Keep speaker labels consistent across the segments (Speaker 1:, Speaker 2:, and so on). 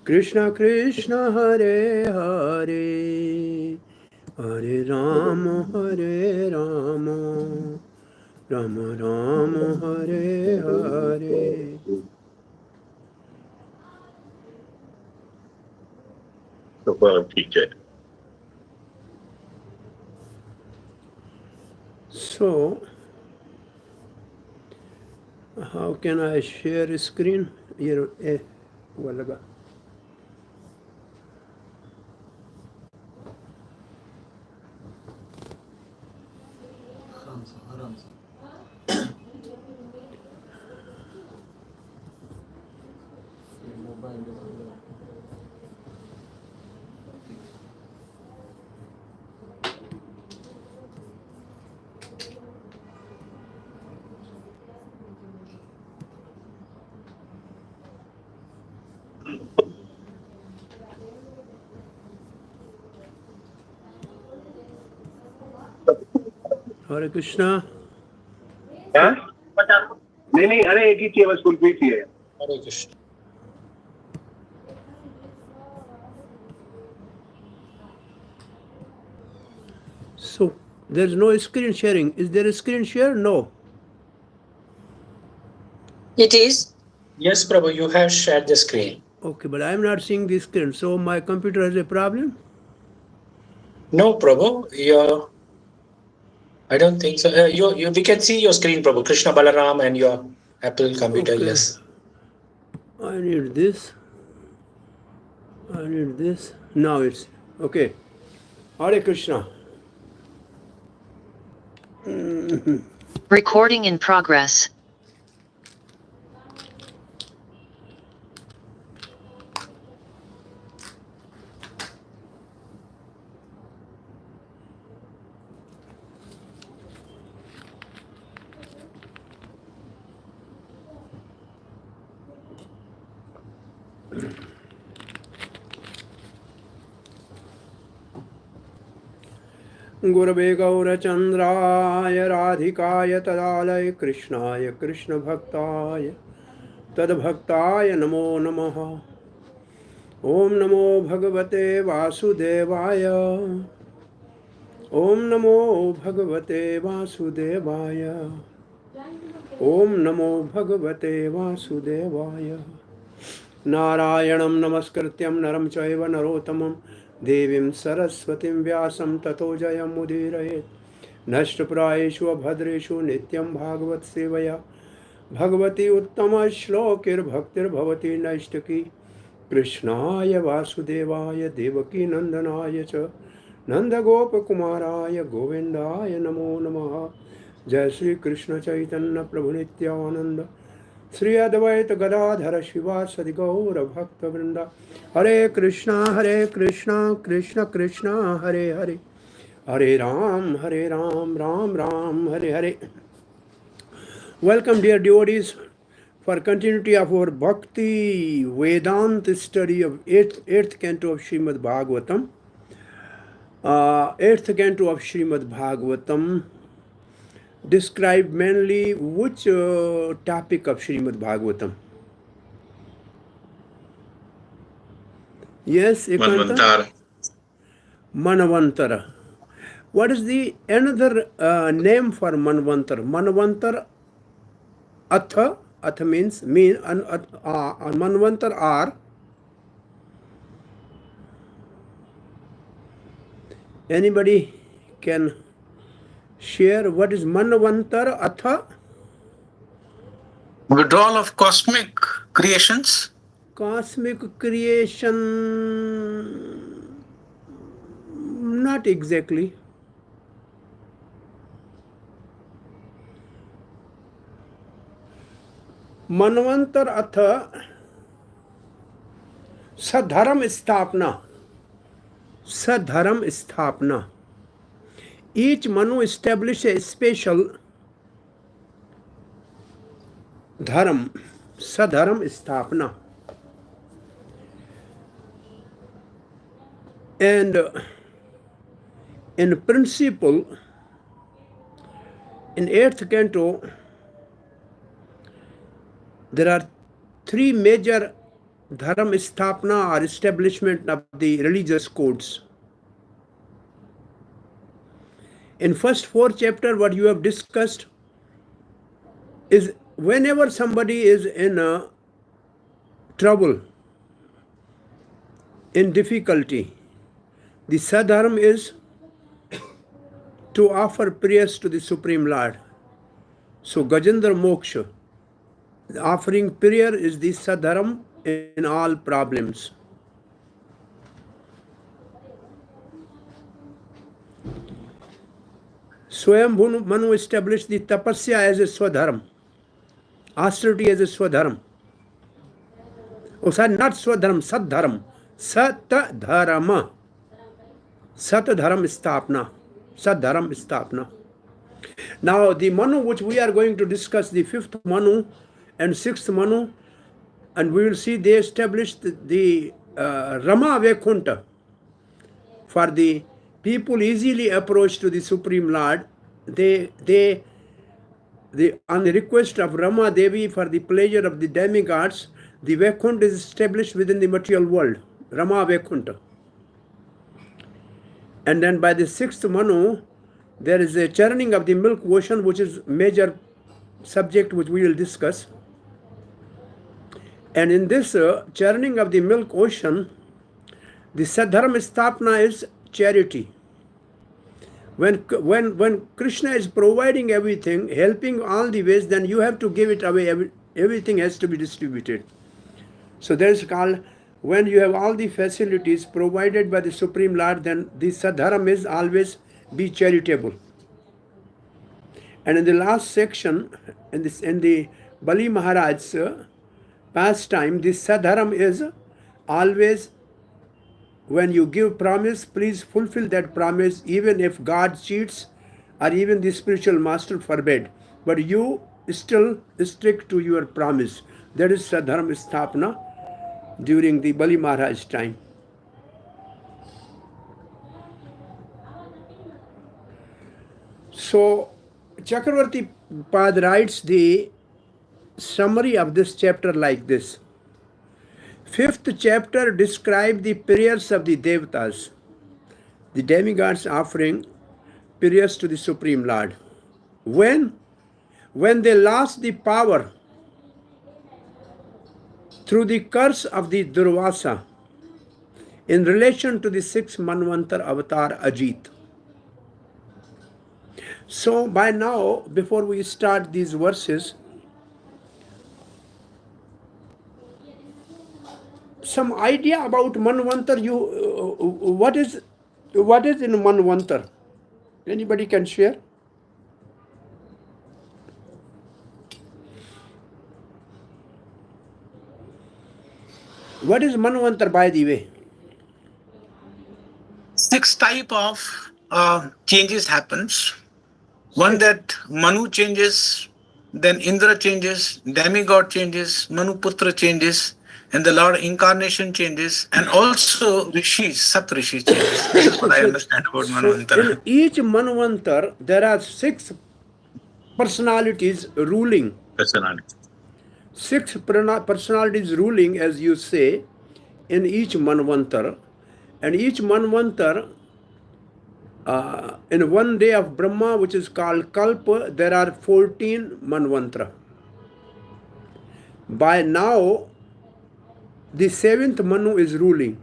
Speaker 1: Krishna Krishna Hare Hare, Hare Rama Hare Rama, Rama Rama Hare Hare. So, how can I share screen? Here, walaga. Hare Krishna.
Speaker 2: हाँ? नहीं अरे एक ही चाहिए बस कुल्फी चाहिए.
Speaker 3: Hare Krishna.
Speaker 1: So, there's no screen sharing. Is there a screen share? No.
Speaker 4: It is.
Speaker 3: Yes, Prabhu, you have shared the screen.
Speaker 1: Okay, but I'm not seeing the screen. So, my computer has a problem?
Speaker 3: No, Prabhu, I don't think so. We can see your screen, Prabhu. Krishna Balaram and your Apple computer,
Speaker 1: Okay.
Speaker 3: yes.
Speaker 1: I need this. I need this. Now it's okay. Hare Krishna.
Speaker 4: Recording in progress.
Speaker 1: Gurave Gaurachandraya Radhikaya Tadalaya Krishnaya Krishna Bhaktaya Tadbhaktaya Namo Namaha. Om Namo Bhagavate Vasudevaya. Om Namo Bhagavate Vasudevaya. Om Namo Bhagavate Vasudevaya. Narayanam Namaskrityam Naram Chaiva Narottamam Devim Saraswatim Vyasam Tato Jayam Mudiraye Nashtaprayeshu Abhadreshu Nityam Bhagavat Sevaya Bhagavati Uttama Shlokir Bhaktir Bhavati Naishtaki Krishnaya Vasudevaya Devaki Nandanaya Cha Nanda Gopa Kumaraya Govindaya Namo Namaha. Jai Shri Krishna Chaitanya Prabhu Nityananda Sri Advaita Gadadhara Shivasadi Gaura Bhakta Vrinda. Hare Krishna Krishna Krishna Hare Hare Hare Ram Ram Ram Hare Hare. Welcome dear devotees for continuity of our Bhakti Vedanta study of 8th canto of Srimad Bhagvatam. 8th canto of Srimad Bhagvatam describe mainly which topic of Srimad Bhagavatam? Yes, Ekanta? Manvantara. What is the another name for Manvantara? Manvantara Atha. Atha means Manvantara are. Anybody can share what is Manvantara Atha?
Speaker 5: Withdrawal of cosmic creations.
Speaker 1: Cosmic creation, not exactly. Manvantar Atha Sadharam Sthapna. Sadharam Sthapna. Each Manu established a special Dharam, Sadharam Sthapna. And in principle, in 8th canto, there are 3 major Dharma Sthapna or establishment of the religious codes. In first 4 chapters, what you have discussed is whenever somebody is in trouble, in difficulty, the sadharma is to offer prayers to the Supreme Lord. So Gajendra Moksha, offering prayer is the sadharma in all problems. Swayam Manu established the tapasya as a swadharma, austerity as a swadharma. Oh, sorry, not swadharma, sadharma. Satadharma. Satadharma Sthapna. Sadharma Sthapna. Now, the Manu which we are going to discuss, the 5th Manu and 6th Manu, and we will see they established the Rama Vaikunta for the people easily approach to the Supreme Lord. They on the request of Rama Devi for the pleasure of the demigods, the Vaikunta is established within the material world, Rama Vaikunta. And then by the 6th Manu, there is a churning of the milk ocean, which is major subject which we will discuss. And in this churning of the milk ocean, the Sadharma Sthapna is charity. When Krishna is providing everything, helping all the ways, then you have to give it away. Everything has to be distributed. So that is called, when you have all the facilities provided by the Supreme Lord, then the sadharma is always be charitable. And in the last section, in the Bali Maharaj's pastime, the sadharma is always, when you give promise, please fulfill that promise, even if God cheats or even the spiritual master forbid. But you still stick to your promise. That is Sadharma Sthapna during the Bali Maharaj time. So, Chakravarti Pad writes the summary of this chapter like this. 5th chapter describes the prayers of the Devatas, the demigods offering prayers to the Supreme Lord. When they lost the power through the curse of the Durvasa in relation to the 6th Manvantar avatar Ajit. So by now, before we start these verses, some idea about Manvantar, what is in Manvantar? Anybody can share? What is Manvantar, by the way?
Speaker 5: 6 type of changes happens. One that Manu changes, then Indra changes, demigod changes, Manu Putra changes, and the Lord incarnation changes, and also Rishis, Sat Rishi changes. This is what I understand about Manvantar.
Speaker 1: In each Manvantar, there are 6 personalities ruling. 6 personalities ruling, as you say, in each Manvantar. And each Manvantar, in one day of Brahma, which is called Kalpa, there are 14 Manvantara. By now, the 7th Manu is ruling.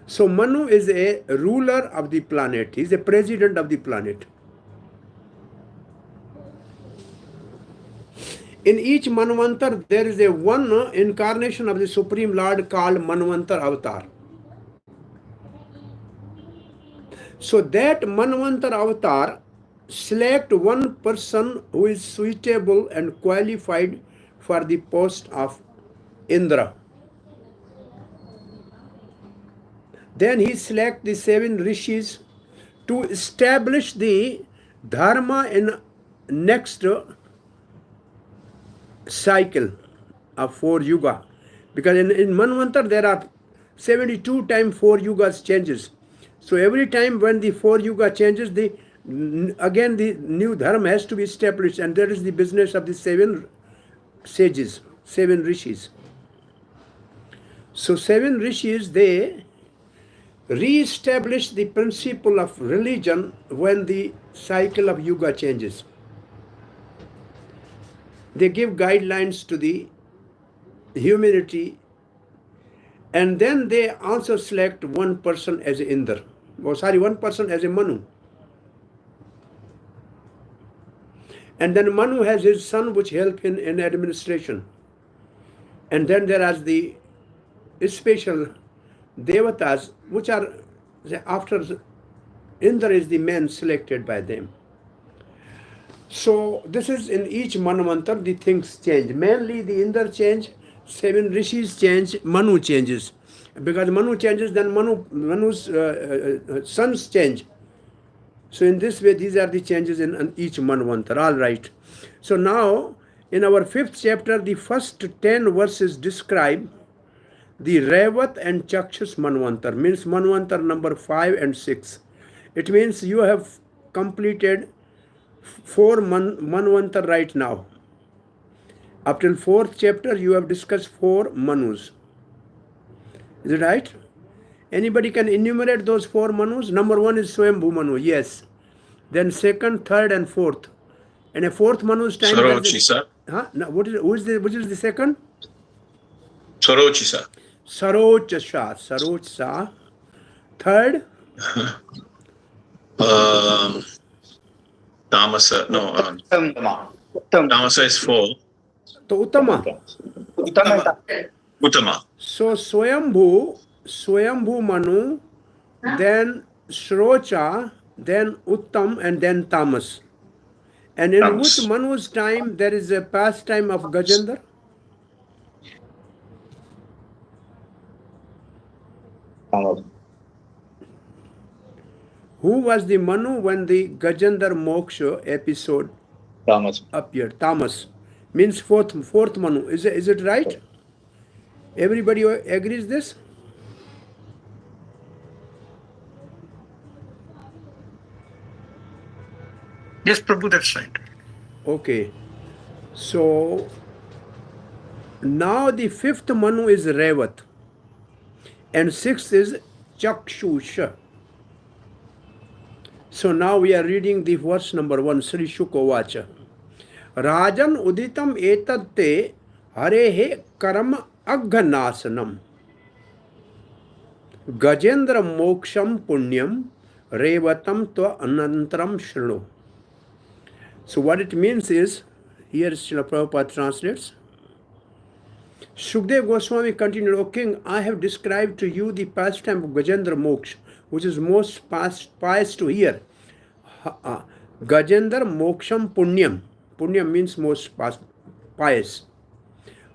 Speaker 1: So Manu is a ruler of the planet. He is a president of the planet. In each Manvantar, there is a one incarnation of the Supreme Lord called Manvantar Avatar. So that Manvantar Avatar select one person who is suitable and qualified for the post of Indra. Then he select the 7 rishis to establish the Dharma in next cycle of 4 yuga. Because in Manvantar there are 72 times 4 yugas changes. So every time when the 4 yuga changes, again the new dharma has to be established, and that is the business of the 7 sages, 7 rishis. So 7 rishis, they re-establish the principle of religion when the cycle of yuga changes. They give guidelines to the humanity, and then they also select one person as Indra. One person as a Manu. And then Manu has his son which help in administration. And then there are the special devatas which are after Indra is the man selected by them. So this is in each Manvantar the things change. Mainly the Indra change, 7 rishis change, Manu changes. Because Manu changes, then Manu's sons change. So in this way, these are the changes in each Manvantar. All right. So now, in our 5th chapter, the first 10 verses describe the Revat and Chakshus Manvantar, means Manvantar number 5 and 6. It means you have completed 4 Manvantar right now. Up till 4th chapter, you have discussed 4 Manus. Is it right? Anybody can enumerate those 4 Manus? Number 1 is Swayambhu Manu, yes. Then 2nd, 3rd, and 4th. And a 4th Manu's time.
Speaker 6: Sorochi, sir.
Speaker 1: Huh? No, which is the second?
Speaker 6: Sorochi, sir.
Speaker 1: Sarocha. Third?
Speaker 6: Tamasa. No. Tamasa is 4.
Speaker 1: So Uttama.
Speaker 6: Uttama.
Speaker 1: So Swayambhu Manu, then Shrocha, then Uttam, and then Tamas. And in
Speaker 6: Tamas.
Speaker 1: which Manu's time there is a pastime of Gajendra? Who was the Manu when the Gajendra Moksha episode appeared? Tamas. Means fourth Manu. Is it right? Everybody agrees this?
Speaker 5: Yes, Prabhu, that's right.
Speaker 1: Okay. So now the 5th Manu is Revat. And 6th is Chakshusha. So now we are reading the verse number 1, Sri Shukovacha. Rajan uditam etatte harehe karam agghanasanam. Gajendra moksham punyam revatam tva anantaram shrino. So what it means is, here Srila Prabhupada translates, Shukdev Goswami continued, O king, I have described to you the pastime of Gajendra Moksha, which is most pious to hear. Gajendra Moksham Punyam. Punyam means most pious.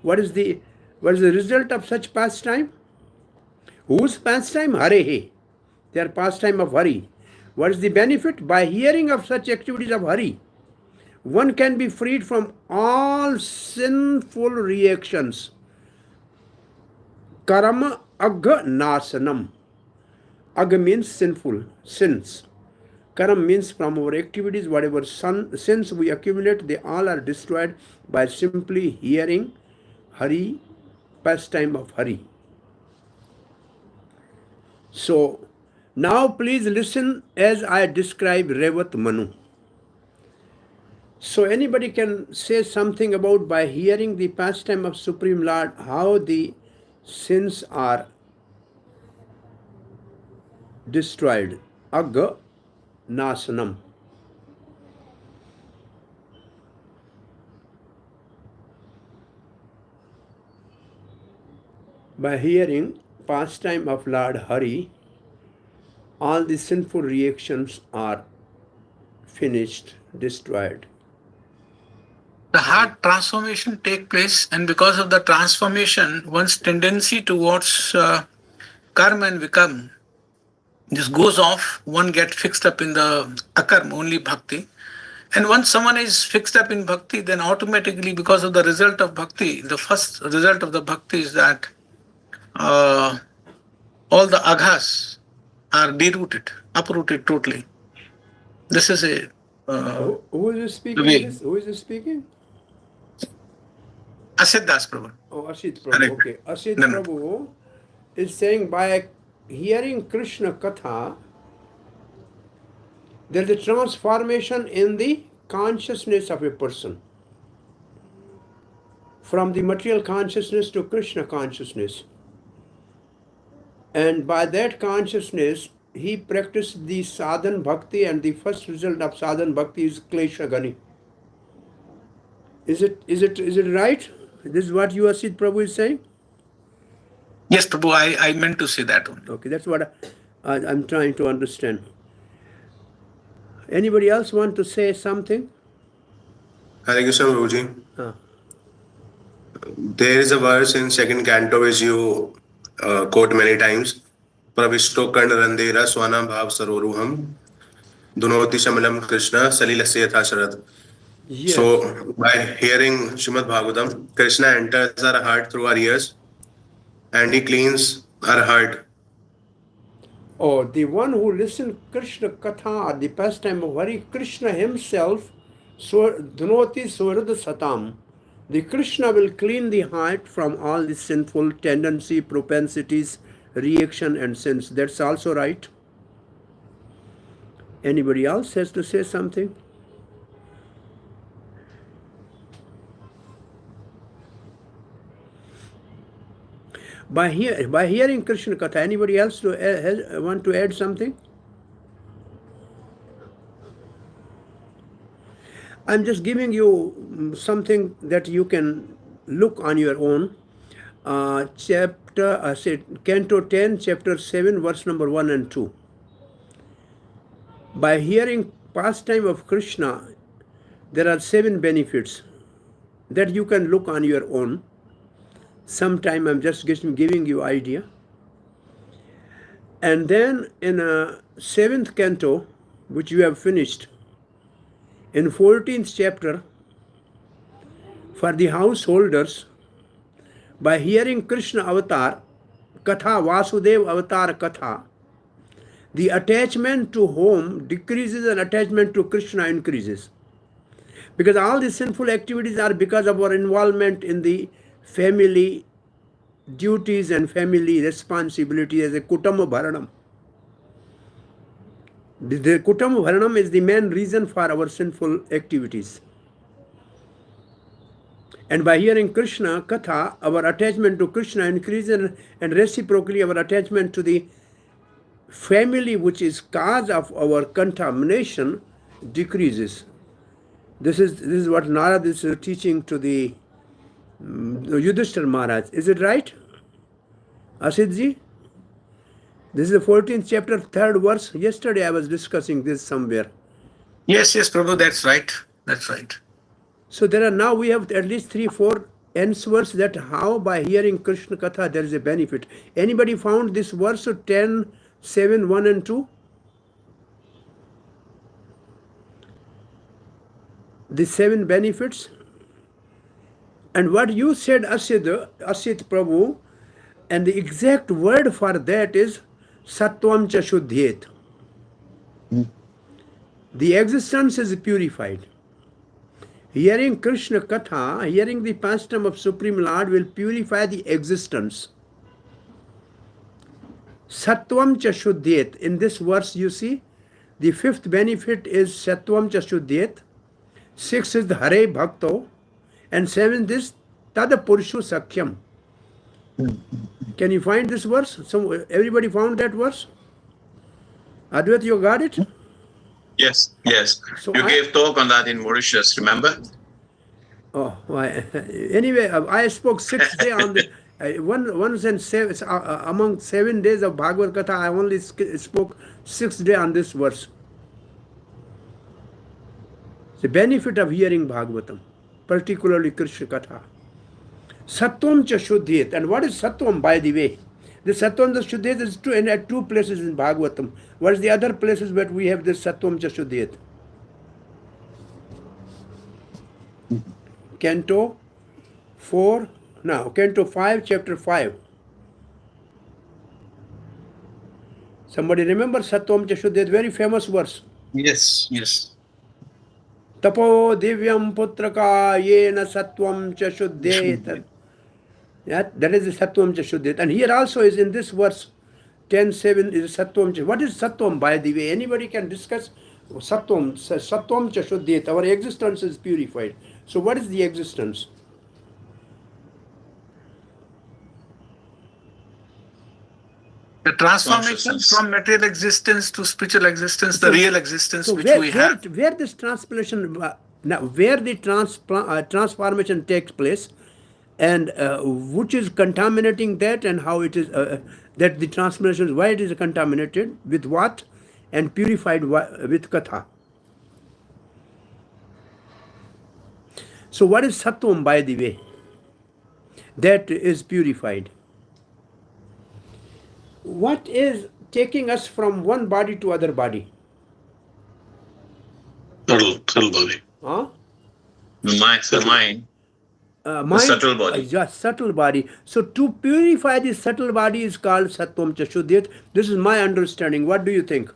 Speaker 1: What is the result of such pastime? Whose pastime? Harehe. They are pastime of Hari. What is the benefit? By hearing of such activities of Hari, one can be freed from all sinful reactions. Karma agga nasanam. Agga means sinful, sins. Karam means from our activities, whatever sins we accumulate, they all are destroyed by simply hearing Hari, pastime of Hari. So, now please listen as I describe Revat Manu. So anybody can say something about, by hearing the pastime of Supreme Lord, how the sins are destroyed. Agga nasanam. By hearing pastime of Lord Hari, all the sinful reactions are finished, destroyed.
Speaker 5: The heart transformation take place, and because of the transformation, one's tendency towards karma and vikam just goes off. One gets fixed up in the akarma, only bhakti. And once someone is fixed up in bhakti, then automatically, because of the result of bhakti, the first result of the bhakti is that all the aghas are derooted, uprooted totally. This is a
Speaker 1: who is speaking?
Speaker 5: way.
Speaker 1: Who is speaking?
Speaker 5: Asit Das Prabhu.
Speaker 1: Oh, Ashit Prabhu. Okay. Ashit
Speaker 5: No.
Speaker 1: Prabhu is saying by hearing Krishna Katha, there is a transformation in the consciousness of a person. From the material consciousness to Krishna consciousness. And by that consciousness, he practiced the sadhan bhakti, and the first result of sadhan bhakti is klesha gani. Is it right? This is what Asit Prabhu is saying?
Speaker 5: Yes, Prabhu, I meant to say that only.
Speaker 1: Okay, that's what I'm trying to understand. Anybody else want to say something?
Speaker 6: Hare Krishna, Prabhuji.
Speaker 1: Ah.
Speaker 6: There is a verse in second canto which you quote many times. Pravishto karna randera swana bhav saroruham dunoti shamalam Krishna salilasya yatha sharad.
Speaker 1: Yes.
Speaker 6: So by hearing Srimad Bhagavatam, Krishna enters our heart through our ears and he cleans our heart.
Speaker 1: Oh, the one who listens Krishna Katha, the pastime of Hari Krishna himself, Dhunoti Swarada Satam. The Krishna will clean the heart from all the sinful tendency, propensities, reaction and sins. That's also right. Anybody else has to say something? By hearing Krishna Katha, anybody else want to add something? I'm just giving you something that you can look on your own. Canto 10, chapter 7, verse number 1 and 2. By hearing pastime of Krishna, there are 7 benefits that you can look on your own. Sometime I'm just giving you idea. And then in 7th canto, which you have finished, in 14th chapter, for the householders, by hearing Krishna avatar, Katha, Vasudev avatar Katha, the attachment to home decreases and attachment to Krishna increases. Because all the sinful activities are because of our involvement in the family duties and family responsibility as a Kutamba Bharanam. The Kutamba Bharanam is the main reason for our sinful activities. And by hearing Krishna Katha, our attachment to Krishna increases and reciprocally our attachment to the family which is cause of our contamination decreases. This is what Narad is teaching to the Yudhishthira Maharaj. Is it right? Asidji? This is the 14th chapter, 3rd verse. Yesterday I was discussing this somewhere.
Speaker 5: Yes, Prabhu, that's right. That's right.
Speaker 1: So there are now, we have at least 3-4 answers that how by hearing Krishna Katha there is a benefit. Anybody found this verse 10, 7, 1 and 2? The 7 benefits. And what you said, Asit Prabhu, and the exact word for that is Sattvam cha Shuddhyet. The existence is purified. Hearing Krishna Katha, hearing the pastime of Supreme Lord will purify the existence. Sattvam cha Shuddhyet. In this verse you see, the 5th benefit is Sattvam cha Shuddhyet. 6th is the Hare Bhakto. And 7th is Tada Purushu Sakhyam. Can you find this verse? Everybody found that verse? Adhbhut, you got it?
Speaker 6: Yes.
Speaker 1: So
Speaker 6: you gave talk on that in Mauritius, remember?
Speaker 1: Oh, anyway, I spoke 6 days on the once and seven, among 7 days of Bhagavad Katha. I only spoke 6 days on this verse. The benefit of hearing Bhagavatam, particularly Krishna Katha. Sattvam cha Shuddhyet. And what is Sattvam, by the way? The Sattvam cha Shuddhyet is at 2 places in Bhagavatam. What is the other places where we have this Sattvam cha Shuddhyet? Canto 5, chapter 5. Somebody remember Sattvam cha Shuddhyet, very famous verse.
Speaker 5: Yes.
Speaker 1: Tapo divyam putraka yena sattvam cha shuddhyet. Yeah, that is the Sattvam cha Shuddhit. And here also is in this verse 10:7 is Sattvam cha. What is Sattvam, by the way? Anybody can discuss Sattvam. Sattvam cha Shuddhit. Our existence is purified. So what is the existence?
Speaker 5: The transformation
Speaker 3: Consciousness.
Speaker 5: from material existence to spiritual existence, the real existence
Speaker 1: So
Speaker 5: which we have.
Speaker 1: where this transformation, now where the transformation takes place, and which is contaminating that, and how it is that the transformation, why it is contaminated, with what, and purified with katha. So what is Sattvam, by the way? That is purified. What is taking us from one body to other body?
Speaker 7: Subtle body.
Speaker 1: Huh?
Speaker 7: The mind.
Speaker 1: Mind,
Speaker 7: subtle body.
Speaker 1: Yes, subtle body. So to purify the subtle body is called Sattvam cha Shuddhit. This is my understanding. What do you think?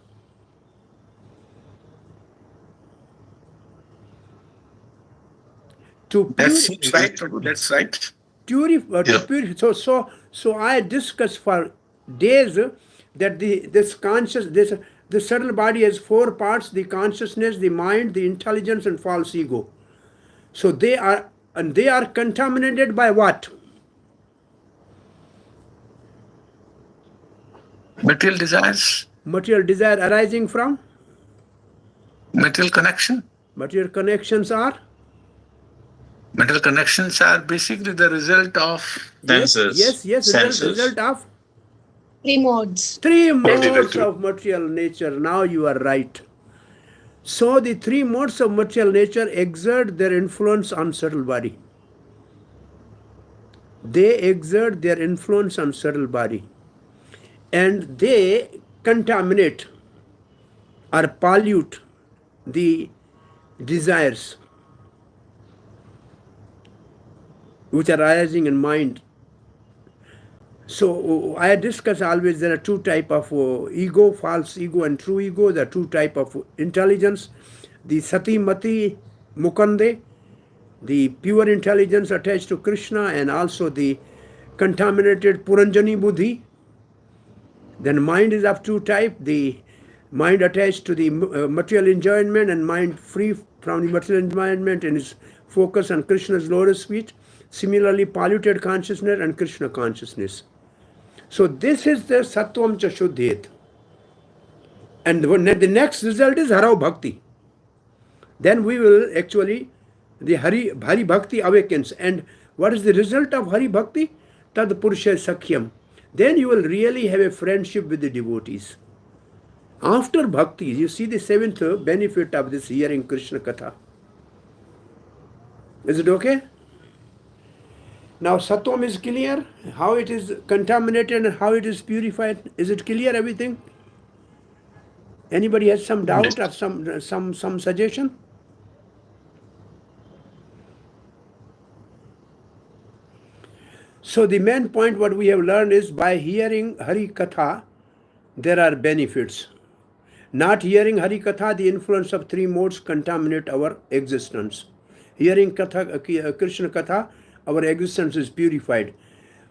Speaker 5: That seems right, Prabhu. That's right.
Speaker 1: So I discussed for days that this subtle body has four parts: the consciousness, the mind, the intelligence, and false ego. So they are contaminated by what?
Speaker 5: Material desires,
Speaker 1: Material desire arising from?
Speaker 5: material connection.
Speaker 1: Material connections are?
Speaker 5: Material connections are basically the result of
Speaker 7: Senses.
Speaker 1: Yes,
Speaker 7: Senses.
Speaker 1: result of?
Speaker 4: Three modes.
Speaker 1: Three modes of material nature. Now you are right. So the three modes of material nature exert their influence on subtle body. They exert their influence on subtle body. And they contaminate or pollute the desires which are arising in mind. So I discuss always there are two type of ego, false ego and true ego. There are two type of intelligence. The sati mati mukande, the pure intelligence attached to Krishna, and also the contaminated puranjani buddhi. Then mind is of two type: the mind attached to the material enjoyment and mind free from the material enjoyment and is focused on Krishna's lotus feet. Similarly, polluted consciousness and Krishna consciousness. So this is the Sattvam cha Shuddhit. And the next result is Hara Bhakti. Then we will actually, the Hari Bhakti awakens. And what is the result of Hari Bhakti? Tad Purusha Sakhyam. Then you will really have a friendship with the devotees. After Bhakti, you see the seventh benefit of this hearing Krishna Katha. Is it okay? Now Sattvam is clear, how it is contaminated and how it is purified. Is it clear, everything? Anybody has some doubt or some suggestion? So the main point what we have learned is by hearing Hari Katha, there are benefits. Not hearing Hari Katha, the influence of three modes contaminate our existence. Hearing Katha, Krishna Katha, our existence is purified.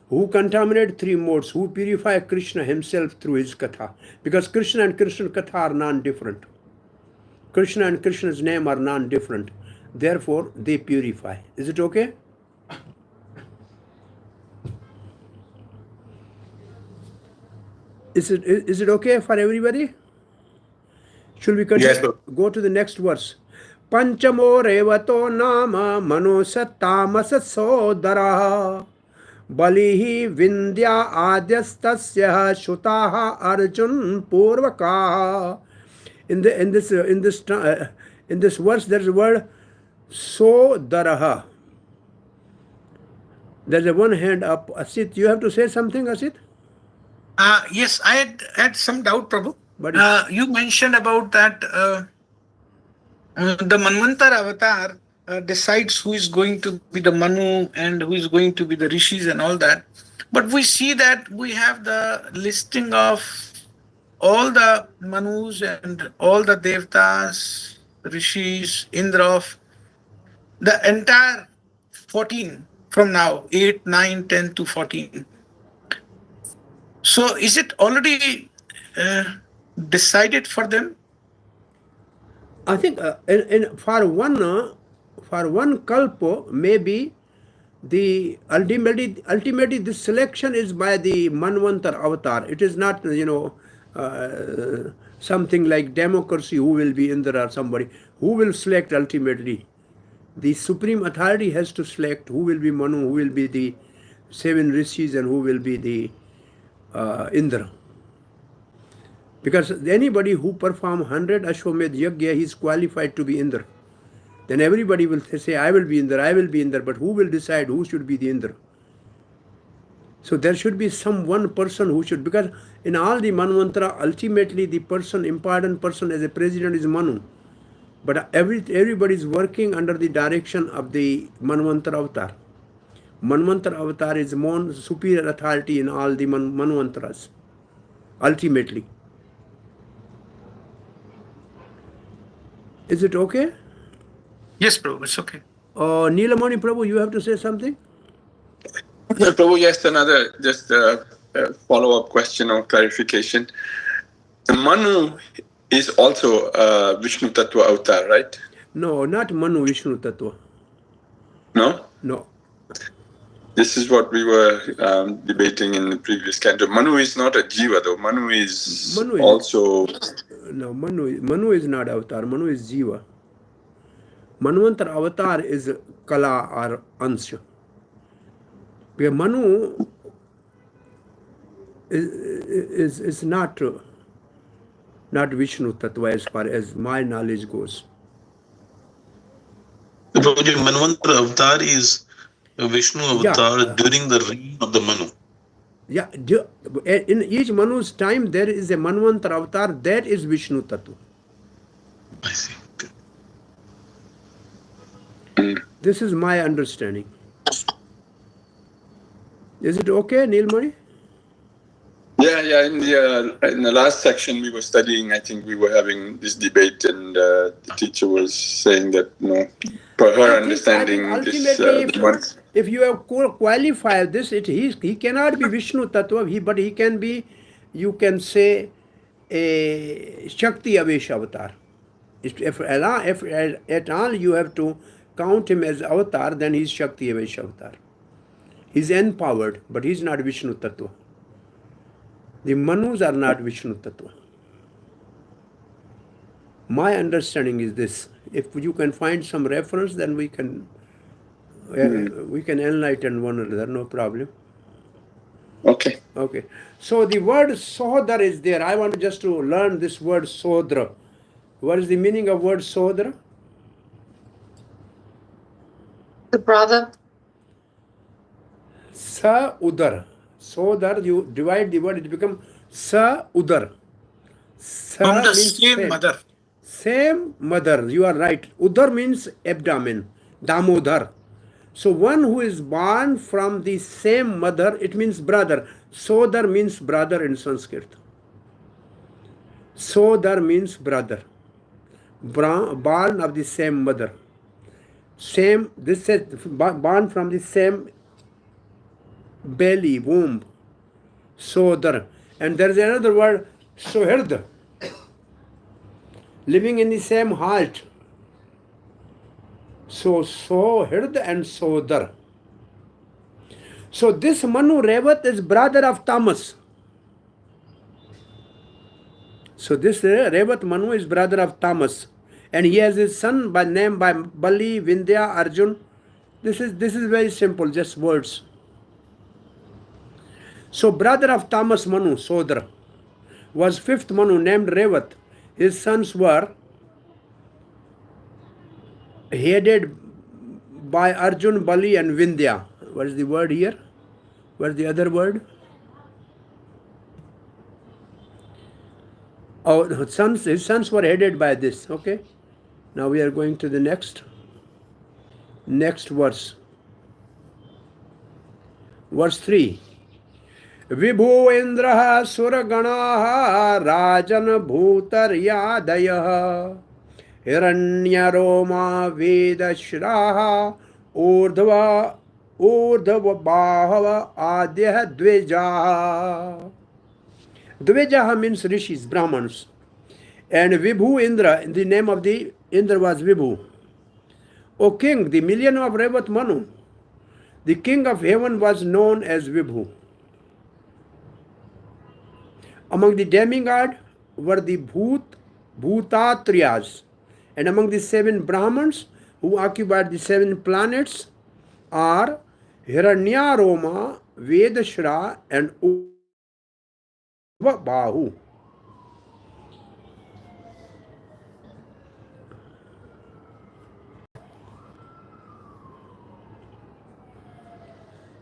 Speaker 1: Who contaminate three modes? Who purify Krishna himself through his Katha? Because Krishna and Krishna Katha are non-different. Krishna and Krishna's name are non-different. Therefore, they purify. Is it okay? Is it okay for everybody? Should we continue?
Speaker 6: Yes, sir.
Speaker 1: Go to the next verse. Panchamo revato nama manosatamas sodara balihi vindya adyastasya shutaha arjun purvaka. In this verse, there is a word sodaraha. There's a one hand up. Asit, you have to say something, Asit?
Speaker 5: Yes, I had some doubt, Prabhu.
Speaker 1: But
Speaker 5: you mentioned about that the Manvantar avatar decides who is going to be the Manu and who is going to be the Rishis and all that. But we see that we have the listing of all the Manus and all the Devtas, Rishis, Indra, the entire 14 from now, 8, 9, 10 to 14. So is it already decided for them?
Speaker 1: I think for one kalpa, maybe the ultimately the selection is by the Manvantar avatar. It is not something like democracy who will be Indra or somebody who will select ultimately. The supreme authority has to select who will be Manu, who will be the 7 rishis, and who will be the Indra. Because anybody who perform 100 Ashwamedh Yajna, he is qualified to be Indra. Then everybody will say, I will be Indra, I will be Indra, but who will decide who should be the Indra? So there should be some one person who should, because in all the Manvantara, ultimately the person, important person as a president is Manu. But everybody is working under the direction of the Manvantara avatar. Manvantara avatar is more superior authority in all the Manvantaras, ultimately. Is it okay?
Speaker 5: Yes, Prabhu, it's okay.
Speaker 1: Neelamani Prabhu, you have to say something?
Speaker 8: Prabhu, just another follow-up question or clarification. Manu is also Vishnu Tattva avatar, right?
Speaker 1: No, not Manu Vishnu Tattva.
Speaker 8: No?
Speaker 1: No.
Speaker 8: This is what we were debating in the previous canto. Manu is not a jiva though. Manu is also...
Speaker 1: No, Manu is not avatar. Manu is jiva. Manvantar avatar is kala or ansha. Where Manu is not Vishnu Tattva as far as my knowledge goes.
Speaker 7: Prabhuji, Manvantara avatar is a Vishnu avatar during the reign of the Manu.
Speaker 1: Yeah, in each Manu's time there is a Manvantara avatar, that is Vishnu Tattva.
Speaker 7: I see.
Speaker 1: This is my understanding. Is it okay, Neelmani?
Speaker 8: Yeah. In the last section we were studying, I think we were having this debate, and the teacher was saying that, per her understanding,
Speaker 1: if you have qualified this, he cannot be Vishnu Tattva, but he can be, you can say, a Shakti Avesh avatar. If at all you have to count him as avatar, then he is Shakti Avesh avatar. He is empowered, but he is not Vishnu Tattva. The Manus are not Vishnu Tattva. My understanding is this. If you can find some reference, then we can enlighten one another, no problem.
Speaker 8: Okay.
Speaker 1: So the word Sodhar is there. I want just to learn this word Sodra. What is the meaning of word Sodra?
Speaker 4: The brother.
Speaker 1: Sa Udar. Sodhar, you divide the word, it becomes Sa Udar. Sa
Speaker 5: From the
Speaker 1: means
Speaker 5: same mother.
Speaker 1: Same mother, you are right. Udar means abdomen, Damodar. So one who is born from the same mother, it means brother. Sodar means brother in Sanskrit. Sodar means brother. Born of the same mother. This is born from the same belly, womb. Sodar. And there is another word, Sohird. Living in the same heart. So Sohird and Sodar. So this Manu Revat is brother of Tamas. So this Revat Manu is brother of Tamas. And he has his son by name by Bali, Vindhya, Arjun. This is very simple, just words. So brother of Tamas Manu, Sodra, was 5th Manu named Revat. His sons were headed by Arjun, Bali and Vindhya. What is the word here? What is the other word? Oh, his sons were headed by this. Okay. Now we are going to the next verse. Verse 3. Vibhu Indraha Suraganaha Rajan Bhutaryadayaha Hiranya Roma Vedashraha Urdhva Odhavabhava adhya dvejaha. Dvejaha means rishis, Brahmans. And Vibhu Indra, the name of the Indra was Vibhu. O king, the million of Revat Manu, the king of heaven was known as Vibhu. Among the demigod were the Bhutatriyas, and among the 7 Brahmans who occupied the 7 planets are Hiranyaroma, Vedashra, and Bahu.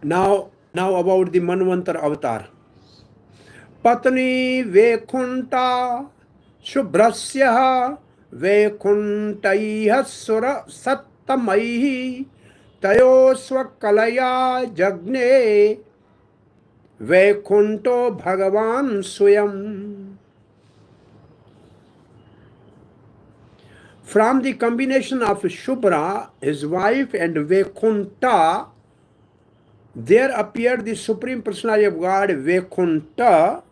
Speaker 1: Now about the Manvantar avatar. Patni Vekunta Shubhrasya Vekuntaiha Sura Sattamaihi Tayoswa Kalaya Jagne Vekunto Bhagavan Swayam. From the combination of Shubhra, his wife, and Vekunta, there appeared the Supreme Personality of God, Vekunta,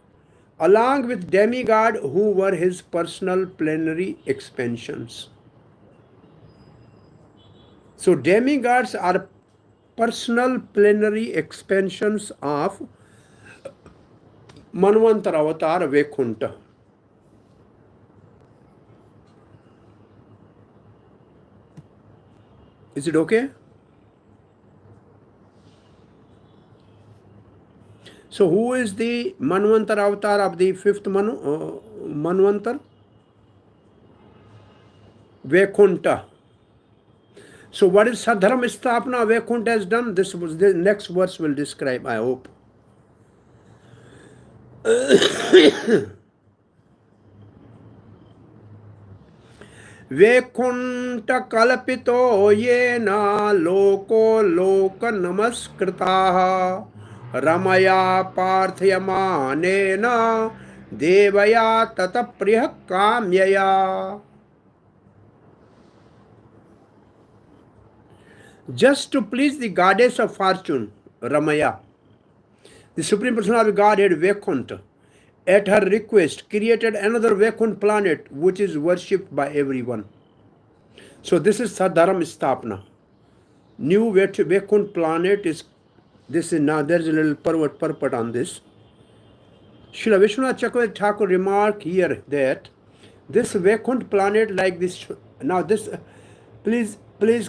Speaker 1: along with demigod who were his personal plenary expansions. So demigods are personal plenary expansions of Manvantar avatar Vekunta. Is it okay? So who is the Manvantar avatar of the 5th Manvantar? Vaikuntha. So what is Sadharma Sthapana Vaikuntha has done? This was the next verse will describe, I hope. Vaikuntha kalpito yena loko loka namaskritaha Ramaya Parthayamanena Devaya Tata Priya Kamyaya. Just to please the goddess of fortune, Ramaya, the Supreme Personality of Godhead Vaikuntha, at her request, created another Vaikuntha planet which is worshipped by everyone. So this is Sadharma Sthapana. New Vaikuntha planet is this is now there is a little purport on this. Srila Vishwanath Chakravarti Thakur remarked here that this Vaikuntha planet like this. Now this, please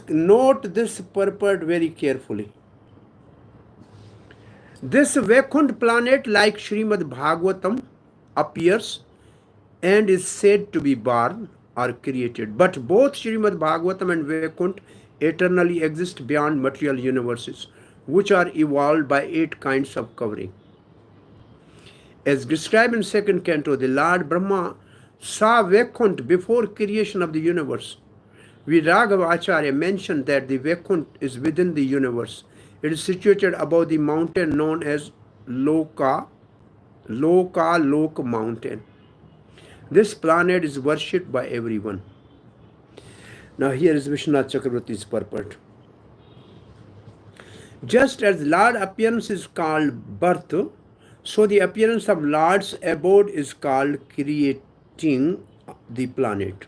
Speaker 1: note this purport very carefully. This Vaikuntha planet like Srimad Bhagvatam appears and is said to be born or created. But both Srimad Bhagvatam and Vaikuntha eternally exist beyond material universes, which are evolved by 8 kinds of covering. As described in 2nd canto, the Lord Brahma saw Vaikuntha before creation of the universe. Raghava Acharya mentioned that the Vaikuntha is within the universe. It is situated above the mountain known as Loka mountain. This planet is worshipped by everyone. Now here is Vishwanath Chakravarti's purport. Just as Lord appearance is called birth, so the appearance of Lord's abode is called creating the planet.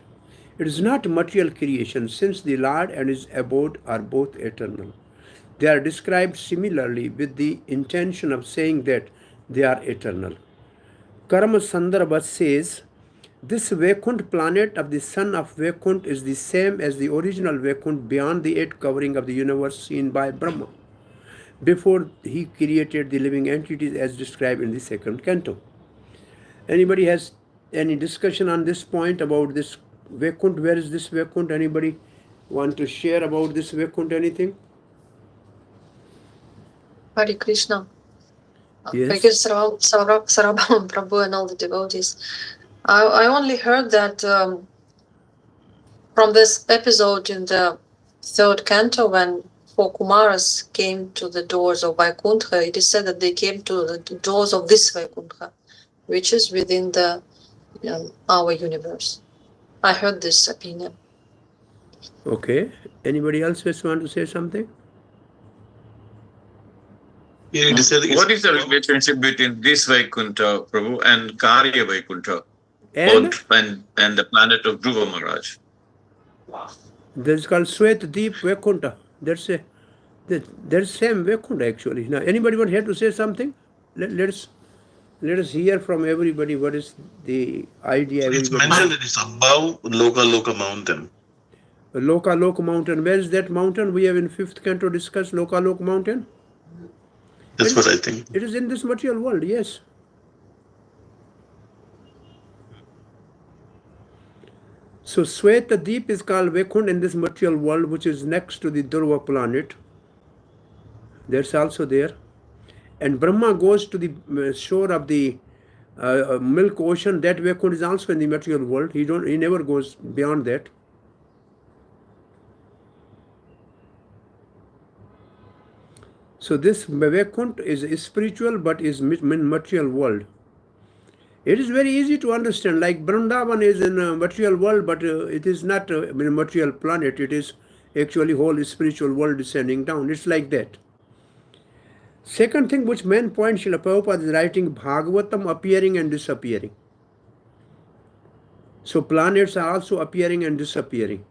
Speaker 1: It is not material creation, since the Lord and his abode are both eternal. They are described similarly with the intention of saying that they are eternal. Karma Sandarbha says, this Vaikuntha planet of the son of Vaikuntha is the same as the original Vaikuntha beyond the 8 covering of the universe seen by Brahma, before he created the living entities as described in the 2nd canto. Anybody has any discussion on this point about this Vaikuntha? Where is this Vaikuntha? Anybody want to share about this Vaikuntha anything?
Speaker 4: Hare Krishna.
Speaker 1: Yes.
Speaker 4: Because Sarvabhauma Prabhu and all the devotees. I only heard that from this episode in the 3rd canto when 4 Kumaras came to the doors of Vaikuntha, it is said that they came to the doors of this Vaikuntha, which is within the our universe. I heard this opinion.
Speaker 1: Okay. Anybody else just want to say something?
Speaker 7: It is said
Speaker 9: What is the relationship between this Vaikuntha, Prabhu, and Karya Vaikuntha,
Speaker 1: And
Speaker 9: and the planet of Dhruva Maharaj?
Speaker 1: this is called Swet Deep Vaikuntha. That's same Vaikuntha actually. Now, anybody want here to say something? Let us hear from everybody what is the idea.
Speaker 7: It's mentioned that it's above Loka mountain.
Speaker 1: Loka mountain. Where is that mountain? We have in 5th canto discussed Loka mountain.
Speaker 7: That's what I think.
Speaker 1: It is in this material world, yes. So Sweta Deep is called Vaikuntha in this material world, which is next to the Dhruva planet. That's also there. And Brahma goes to the shore of the milk ocean. That Vaikuntha is also in the material world. He never goes beyond that. So this Vaikuntha is spiritual but is in material world. It is very easy to understand. Like Vrindavan is in a material world, but it is not a material planet. It is actually whole spiritual world descending down. It's like that. Second thing which main point Srila Prabhupada is writing, Bhagavatam appearing and disappearing. So planets are also appearing and disappearing.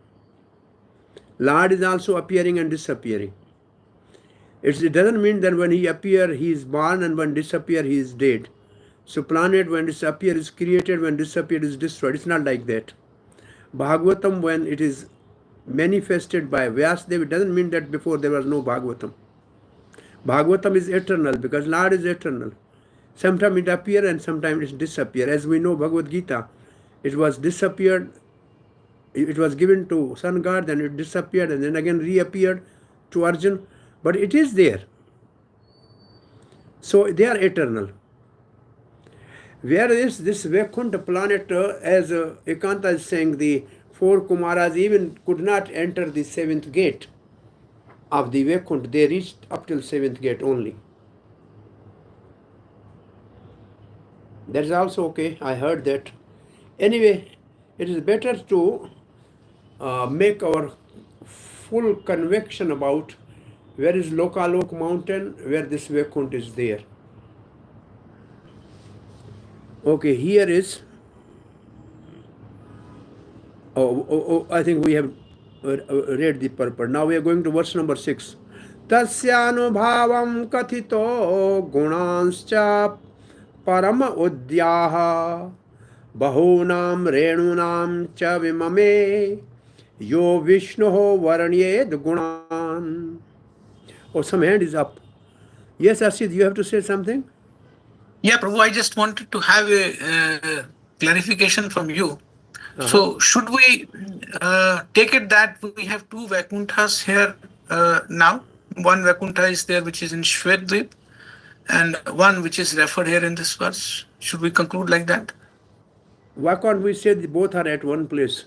Speaker 1: Lord is also appearing and disappearing. It doesn't mean that when he appears, he is born, and when disappear, he is dead. So planet when disappear is created, when disappear is destroyed. It's not like that. Bhagavatam, when it is manifested by Vyasadeva, it doesn't mean that before there was no Bhagavatam. Bhagavatam is eternal because Lord is eternal. Sometimes it appears and sometimes it disappears. As we know, Bhagavad Gita, it was disappeared. It was given to sun god, then it disappeared and then again reappeared to Arjuna. But it is there. So they are eternal. Whereas this Vaikuntha planet, as Ekanta is saying, the 4 Kumaras even could not enter the 7th gate of the Vaikuntha. They reached up till 7th gate only. That is also okay. I heard that. Anyway, it is better to make our full conviction about where is Lokalok mountain, where this Vaikuntha is there. Okay, here is, I think we have read the purport. Now we are going to verse number 6. Tasyanubhavam kathito gunanscha param udyaha bahunam renunam cha vimame yo vishnuho varanyed gunan. Oh, some hand is up. Yes, Asid, you have to say something?
Speaker 5: Yeah, Prabhu, I just wanted to have a clarification from you. So should we take it that we have 2 Vaikunthas here now? One Vaikuntha is there which is in Shvedvip and one which is referred here in this verse. Should we conclude like that?
Speaker 1: Why can't we say both are at one place?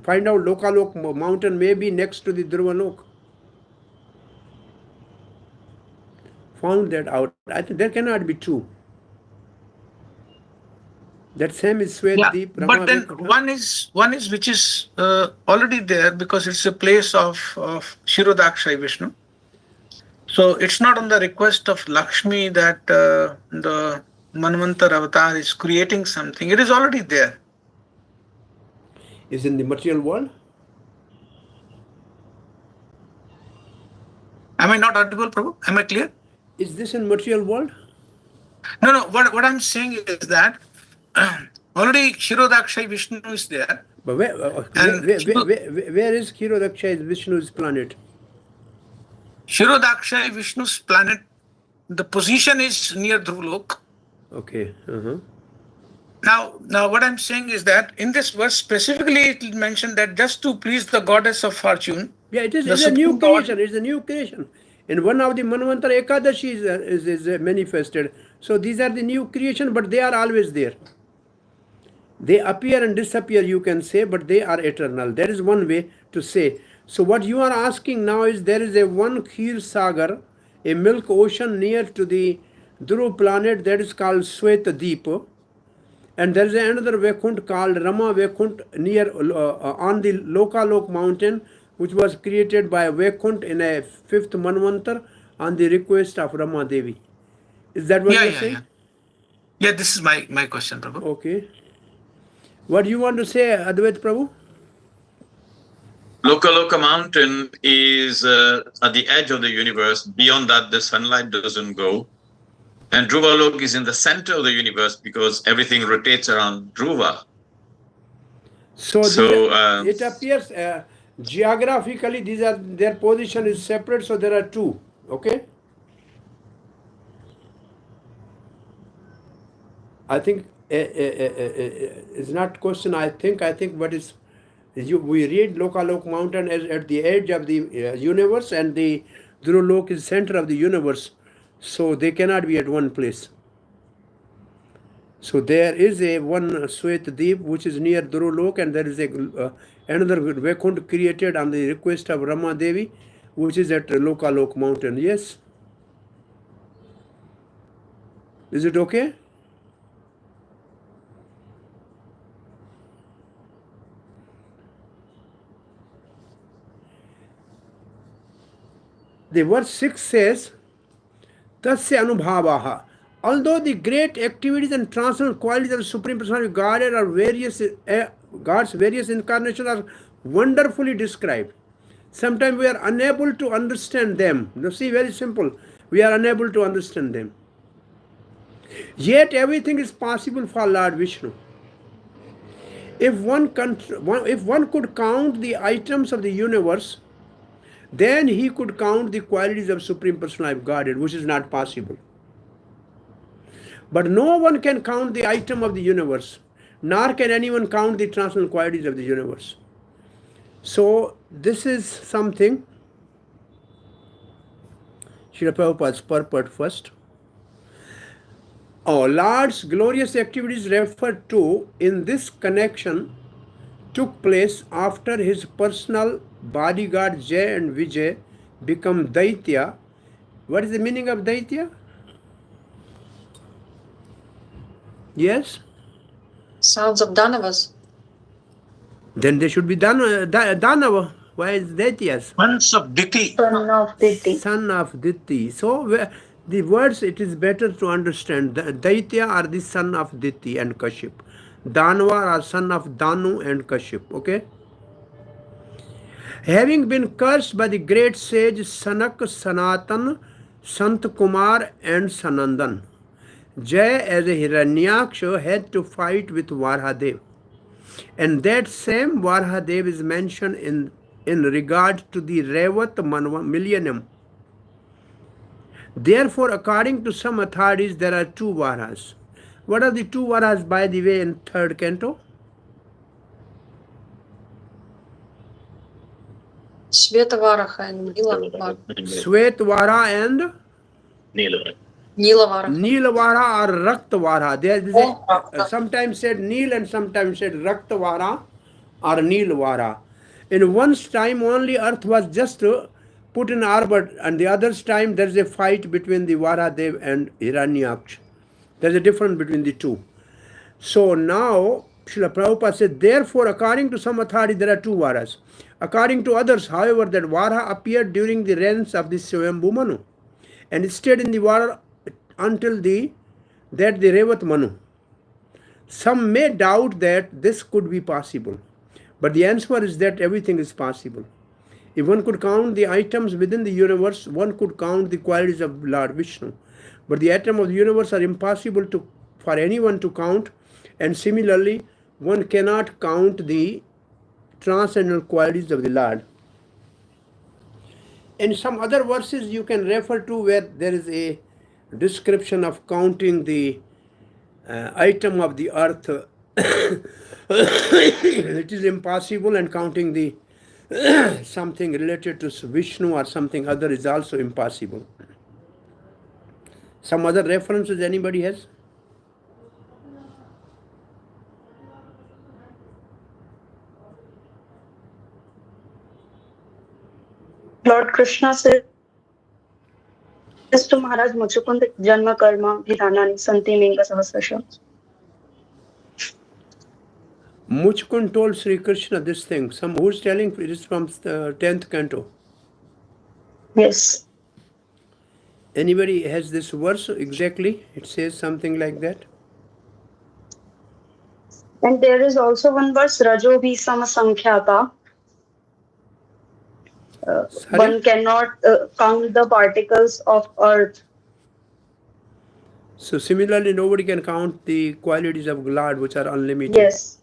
Speaker 1: Find out Lokalok mountain may be next to the Dhruvalok. Found that out. I think there cannot be 2. That same is Sweddeep.
Speaker 5: Yeah, but then one is which is already there because it's a place of Shirodakshay Vishnu. So it's not on the request of Lakshmi that the Manvantar avatar is creating something. It is already there.
Speaker 1: Is in the material world?
Speaker 5: Am I not audible, Prabhu? Am I clear?
Speaker 1: Is this in material world?
Speaker 5: No. What I'm saying is that already Shirodakshay Vishnu is there.
Speaker 1: But where is Shirodakshay Vishnu's planet?
Speaker 5: Shirodakshay Vishnu's planet, the position is near Dhruvalok.
Speaker 1: Okay.
Speaker 5: Now what I'm saying is that in this verse specifically it is mentioned that just to please the goddess of fortune.
Speaker 1: Yeah, it's a new creation. It's a new creation. In one of the Manvantar Ekadashi is manifested. So these are the new creation, but they are always there. They appear and disappear, you can say, but they are eternal. That is one way to say. So what you are asking now is there is a one Kheer Sagar, a milk ocean near to the Dhruv planet that is called Sweta Deep. And there is another Vaikuntha called Rama Vaikuntha near on the Lokalok mountain, which was created by Vaikuntha in a 5th Manvantar on the request of Rama Devi. Is that what
Speaker 5: Yeah,
Speaker 1: you're
Speaker 5: yeah,
Speaker 1: saying?
Speaker 5: yeah. Yeah, this is my question, Prabhu.
Speaker 1: Okay. What do you want to say, Advait Prabhu?
Speaker 9: Loka mountain is at the edge of the universe. Beyond that, the sunlight doesn't go. And Dhruva Lok is in the center of the universe because everything rotates around Dhruva.
Speaker 1: So
Speaker 9: So,
Speaker 1: it appears geographically their position is separate, so there are two. Okay. I think it's not question. I think what is we read Lokalok mountain as at the edge of the universe, and the Dhruva Lok is center of the universe, so they cannot be at one place. So there is a one Swet Deep which is near Dhruva Lok, and there is a another Vaikuntha created on the request of Rama Devi, which is at Lokalok mountain. Yes. Is it okay? The verse 6 says, Tasya Anubhavaha. Although the great activities and transcendental qualities of the Supreme Personality of Godhead or God's various incarnations are wonderfully described, sometimes we are unable to understand them. You see, very simple. We are unable to understand them. Yet everything is possible for Lord Vishnu. If one could count the items of the universe, then he could count the qualities of Supreme Personality of Godhead, which is not possible. But no one can count the item of the universe, nor can anyone count the transcendental qualities of the universe. So this is something Srila Prabhupada's purport first. Lord's glorious activities referred to in this connection took place after his personal bodyguard Jay and Vijay become Daitya. What is the meaning of Daitya? Yes?
Speaker 4: Sons of Danavas.
Speaker 1: Then they should be Danava. Why is Daityas?
Speaker 5: Sons of Diti.
Speaker 10: Son of Diti.
Speaker 1: Son of Diti. So the words, it is better to understand. Daitya are the son of Diti and Kashyap. Danava are son of Danu and Kashyap. Okay? Having been cursed by the great sage Sanak, Sanatan, Sant Kumar and Sanandan, Jay as a Hiranyaksha had to fight with Varhadev. And that same Varhadev is mentioned in regard to the Revat millennium. Therefore, according to some authorities, there are two Varhas. What are the two Varhas, by the way, in third canto?
Speaker 4: Svetavaraha and Nilavaraha.
Speaker 1: Svetvara and
Speaker 4: Nilavaraha.
Speaker 1: Neelavara or Raktavara. There is sometimes said Neel and sometimes said Raktavara or Neelvara. In one's time only earth was just put in orbit, and the other's time there is a fight between the Varadev and Hiranyaksha. There is a difference between the two. So now Srila Prabhupada said, therefore according to some authority there are two Varas. According to others, however, that Vara appeared during the reigns of the Swayambhu Manu and stayed in the Vara until the Revat Manu. Some may doubt that this could be possible, but the answer is that everything is possible. If one could count the items within the universe, one could count the qualities of Lord Vishnu. But the atoms of the universe are impossible for anyone to count, and similarly, one cannot count the transcendental qualities of the Lord. In some other verses you can refer to where there is a description of counting the item of the earth. It is impossible, and counting the something related to Vishnu or something other is also impossible. Some other references anybody has?
Speaker 10: Lord Krishna says to Maharaj Muchukund Janma Karma Vidhanani Santi Minga Sahasrasha.
Speaker 1: Muchukund told Sri Krishna this thing. Who's telling? It is from the 10th canto.
Speaker 10: Yes.
Speaker 1: Anybody has this verse exactly? It says something like that.
Speaker 10: And there is also one verse, Rajo bhi samasankhyata. One cannot count the particles of earth.
Speaker 1: So similarly, nobody can count the qualities of Lord, which are unlimited.
Speaker 10: Yes.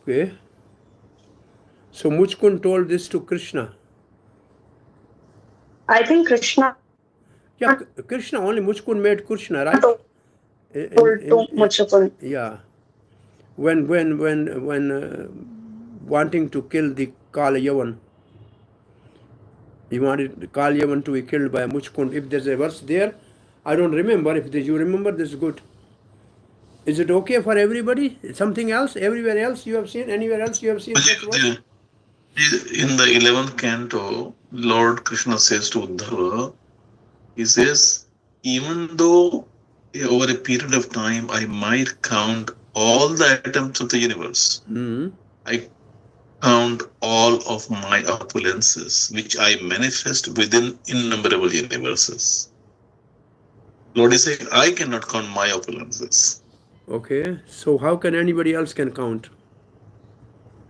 Speaker 1: Okay. So Muchkund told this to Krishna.
Speaker 10: I think Krishna.
Speaker 1: Yeah, Krishna, only Muchkund made Krishna, right?
Speaker 10: Told to Muchkund.
Speaker 1: Yeah. When wanting to kill the Kala Yavan, he wanted Kala Yavan to be killed by Muchkund. If there's a verse there, I don't remember. If you remember, this is good. Is it okay for everybody? Something else? Everywhere else you have seen? Anywhere else you have seen?
Speaker 7: In the 11th canto, Lord Krishna says to Uddhava, he says, even though over a period of time I might count all the atoms of the universe, I count all of my opulences, which I manifest within innumerable universes. Lord is saying, I cannot count my opulences.
Speaker 1: Okay, so how can anybody else can count?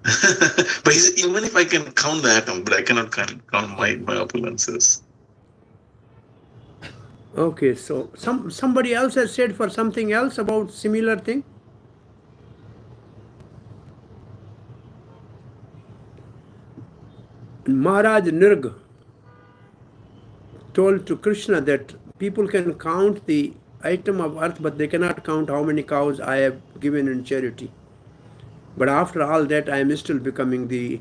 Speaker 7: But he said, even if I can count the atom, but I cannot count my opulences.
Speaker 1: Okay, so somebody else has said for something else about similar thing? Maharaj Nirg told to Krishna that people can count the item of earth, but they cannot count how many cows I have given in charity. But after all that, I am still becoming the,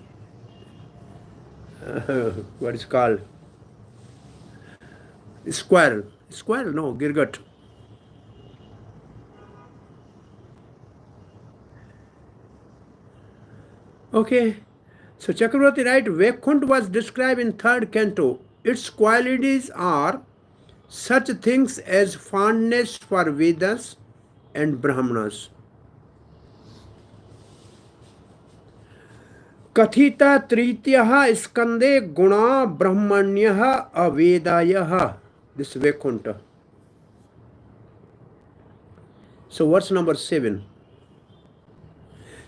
Speaker 1: what is called? Squirrel. Squirrel? No, Girgat. Okay. So Chakravarti writes, Vaikuntha was described in 3rd canto. Its qualities are such things as fondness for Vedas and Brahmanas. Kathita Trityaha Skande Guna Brahmanyaha Avedayaha. This Vaikuntha. So verse number 7.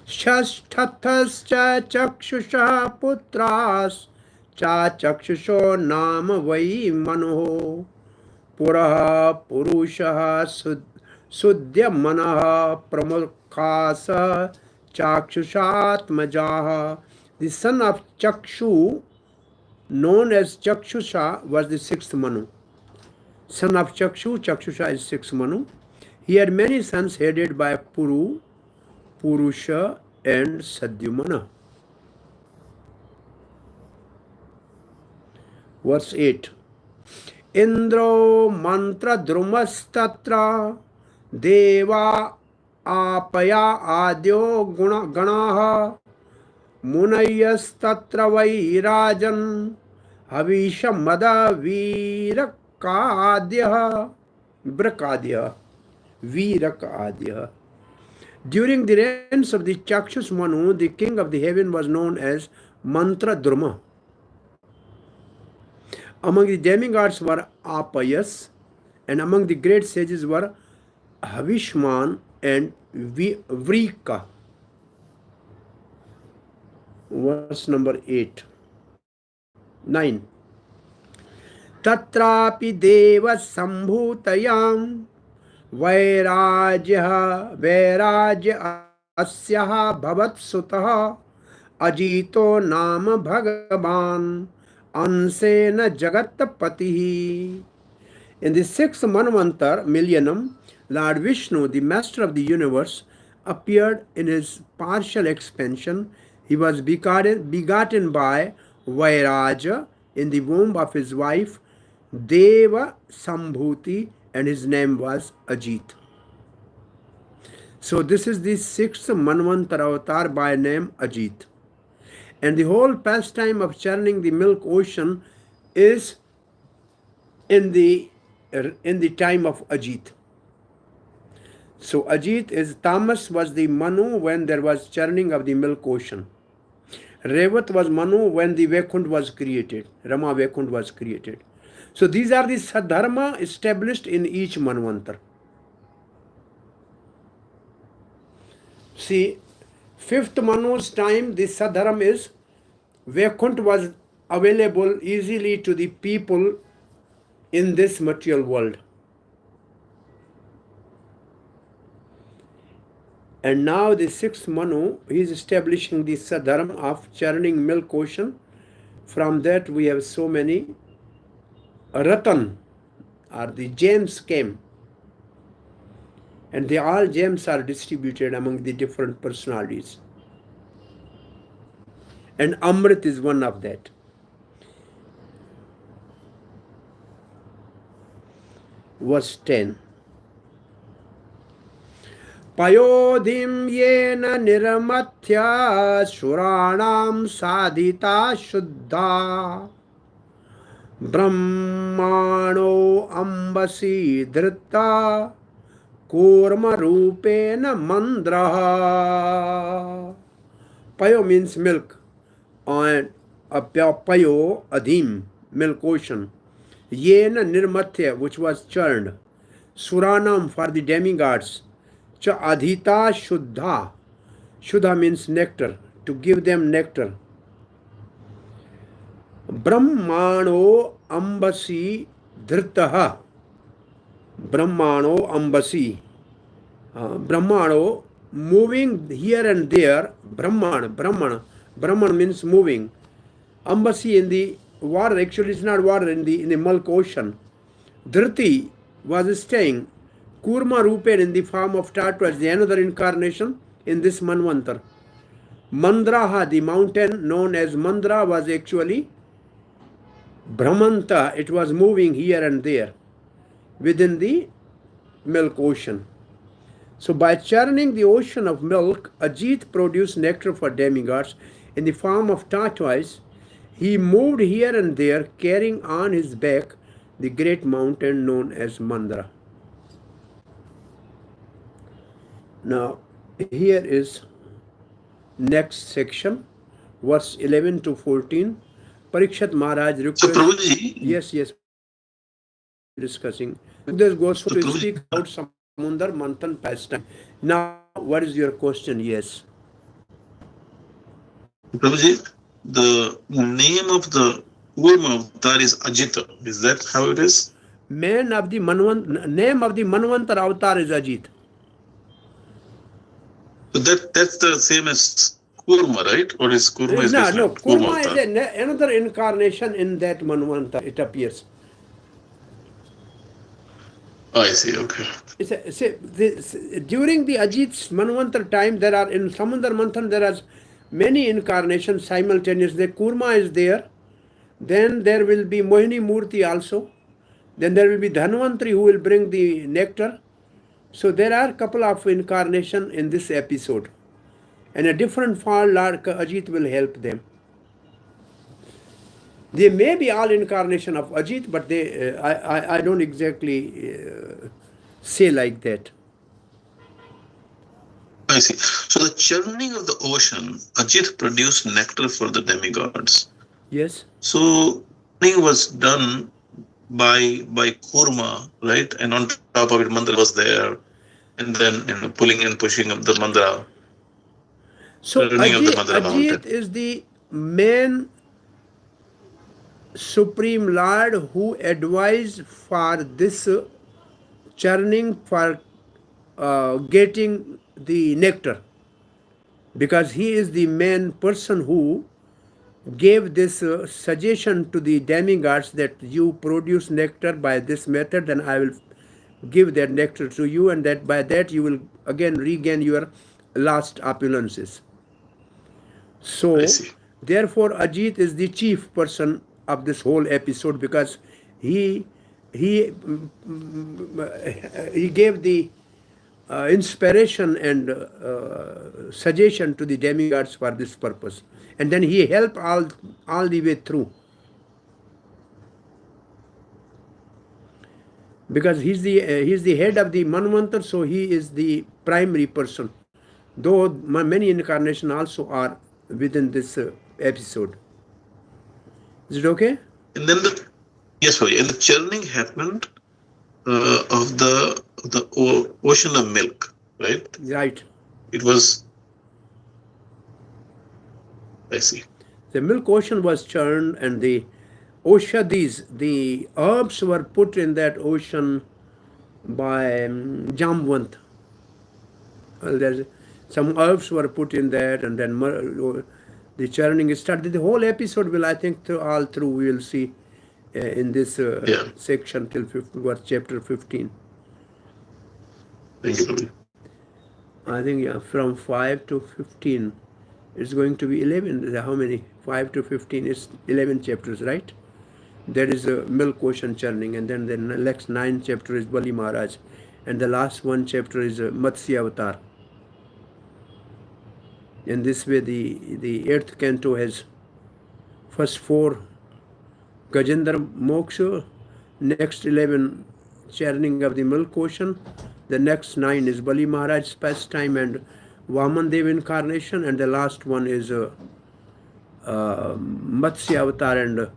Speaker 1: Shashtathascha chakshusha putras cha chakshusho nama vai manoho puraha purushaha sudya manaha pramukhasa chakshushatmajaha. The son of Chakshu, known as Chakshusha, was the 6th Manu. Son of Chakshu, Chakshusha is 6th Manu. He had many sons headed by Puru, Purusha and Sadyumana. Verse 8. Indro mantra drumastatra deva apaya adyo ganaha munayastatra vairajan havisha mada virakadya. During the reigns of the Chakshus Manu, the king of the heaven was known as Mantra Druma. Among the demigods were Apayas, and among the great sages were Havishman and Vrika. Verse number 9. Tatrapi deva sambhutayam vairajya asyaha bhavat sutaha ajito nama bhagavan ansena jagatapatihi. In the 6th Manvantar, millennium, Lord Vishnu, the master of the universe, appeared in his partial expansion. He was begotten by Vairaja in the womb of his wife Deva Sambhuti, and his name was Ajit. So this is the 6th Manvantar avatar by name Ajit. And the whole pastime of churning the milk ocean is in the time of Ajit. So Ajit is Tamas was the Manu when there was churning of the milk ocean. Revat was Manu when the Vaikuntha was created. Rama Vaikuntha was created. So these are the sadharma established in each manvantar. See, 5th Manu's time, the sadharma is Vaikuntha was available easily to the people in this material world. And now the 6th Manu, he is establishing the sadharma of churning milk ocean. From that we have so many ratan, or the gems came. And the all gems are distributed among the different personalities. And Amrit is one of that. Verse 10. Payodhim yena niramatya suranam sadhita shuddha brahmano ambasi dhritta kurma rupena mandraha. Payo means milk, and payo adhim, milk ocean. Yena nirmatya, which was churned. Suranam, for the demigods. Cha adhita shuddha. Shuddha means nectar, to give them nectar. Brahmano ambasi dhritaha. Brahmano ambasi. Brahmano, moving here and there. Brahman means moving. Ambasi in the water, actually it's not water, in the milk ocean. Dhriti was staying. Kurma Rupen in the form of tortoise, the another incarnation in this Manvantar. Mandraha, the mountain known as Mandra, was actually Brahmanta. It was moving here and there within the milk ocean. So by churning the ocean of milk, Ajit produced nectar for demigods in the form of tortoise. He moved here and there, carrying on his back the great mountain known as Mandra. Now, here is next section, verse 11 to 14. Parikshit Maharaj requests.
Speaker 7: So, Prabhuji,
Speaker 1: yes, discussing. This goes to speak about Samundar Manthan pastime. Now, what is your question? Yes.
Speaker 7: Prabhuji, the name of the Kurma avatar is Ajita. Is that how it is?
Speaker 1: Name of the Manvantar avatar is Ajit.
Speaker 7: So that's the same as Kurma, right? Or is Kurma is different?
Speaker 1: No, Kurma is another incarnation in that Manvantar, it appears.
Speaker 7: Oh, I see, okay.
Speaker 1: During the Ajit's Manvantar time, there are, in Samundar Manthan, there are many incarnations simultaneously. Kurma is there. Then there will be Mohini Murti also. Then there will be Dhanvantri who will bring the nectar. So there are a couple of incarnations in this episode. And a different form, Lord Ajit will help them. They may be all incarnation of Ajit, but they I don't exactly say like that.
Speaker 7: I see. So the churning of the ocean, Ajit produced nectar for the demigods.
Speaker 1: Yes.
Speaker 7: So churning was done by Kurma, right? And on top of it, Mandra was there, and then pulling and pushing up the Mandra.
Speaker 1: So Ajit is the main Supreme Lord who advised for this churning, for getting the nectar, because he is the main person who gave this suggestion to the demigods that you produce nectar by this method, and I will give that nectar to you, and that by that you will again regain your lost opulences. So therefore Ajit is the chief person of this whole episode, because he gave the inspiration and suggestion to the demigods for this purpose, and then he helped all the way through, because he's the head of the Manvantar, so he is the primary person, though many incarnations also are within this episode. Is it okay?
Speaker 7: And then Yes, Swami. And the churning happened of the ocean of milk, right?
Speaker 1: Right.
Speaker 7: It was. I see.
Speaker 1: The milk ocean was churned, and the oshadis, the herbs, were put in that ocean by Jamvant. There's some herbs were put in that, and then the churning started. The whole episode will, I think, all through we will see in this section till chapter 15.
Speaker 7: Thank you, Swami.
Speaker 1: I think from 5 to 15. It's going to be 11. How many? 5 to 15 is 11 chapters, right? There is a milk ocean churning, and then the next 9 chapter is Bali Maharaj, and the last 1 chapter is Matsya Avatar. In this way, the 8th canto has first 4 Gajendra Moksha, next 11 churning of the milk ocean, the next 9 is Bali Maharaj's pastime and Vaman Dev incarnation, and the last one is Matsya Avatar and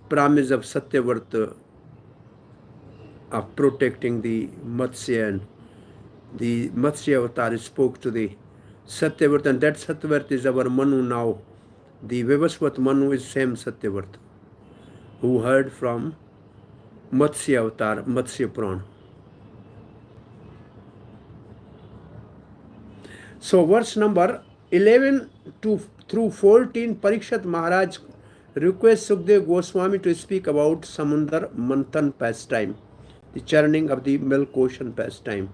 Speaker 1: promise of Satyavrta of protecting the Matsya, and the Matsya Avatar spoke to the Satyavrta, and that Satyavrta is our Manu now. The Vivasvat Manu is same Satyavrta who heard from Matsya Avatar, Matsya Puran. So verse number 11 through 14, Parikshit Maharaj requests Sukdev Goswami to speak about Samundar Manthan pastime, the churning of the milk ocean pastime.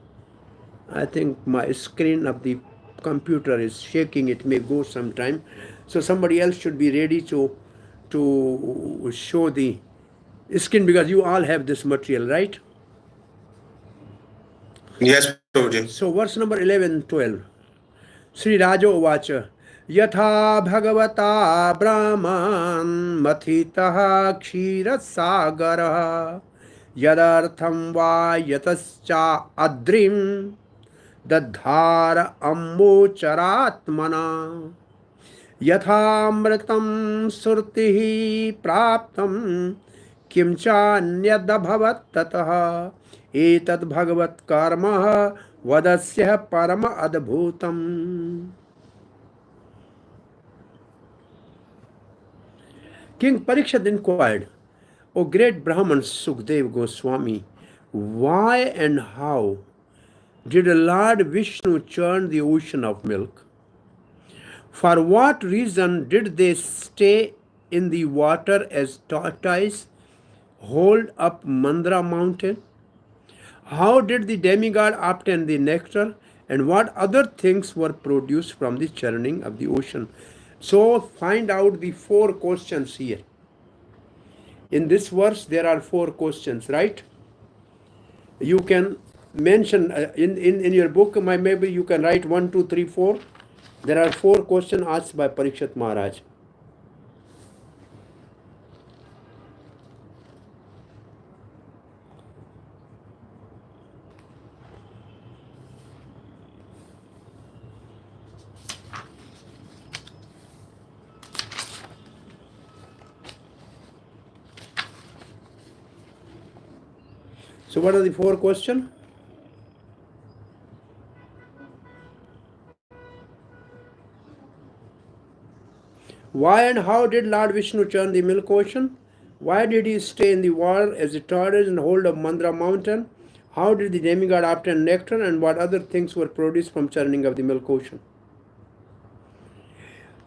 Speaker 1: I think my screen of the computer is shaking. It may go sometime. So somebody else should be ready to show the screen, because you all have this material, right?
Speaker 6: Yes, Prabhuji.
Speaker 1: So verse number 11, 12. Sri Rajo Uvacha Yatha Bhagavata Brahman Mathitaha Kshira Sagara Yadartham Va Yatascha Adrim Dadhara Ammocharatmana Yathamratam Surtihi Praptam Kimcha Nyadabhavat Tataha Etad Bhagavat Karma Vadasya Parama Adhbhutam. King Parikshit inquired, O great Brahman Sukdev Goswami, why and how did Lord Vishnu churn the ocean of milk? For what reason did they stay in the water as tortoise hold up Mandra mountain? How did the demigod obtain the nectar, and what other things were produced from the churning of the ocean? So find out the 4 questions here. In this verse there are 4 questions, right? You can mention in your book, maybe you can write 1, 2, 3, 4. There are 4 questions asked by Parikshit Maharaj. So what are the 4 questions? Why and how did Lord Vishnu churn the milk ocean? Why did he stay in the water as a tortoise and hold up Mandra mountain? How did the demigod obtain nectar, and what other things were produced from churning of the milk ocean?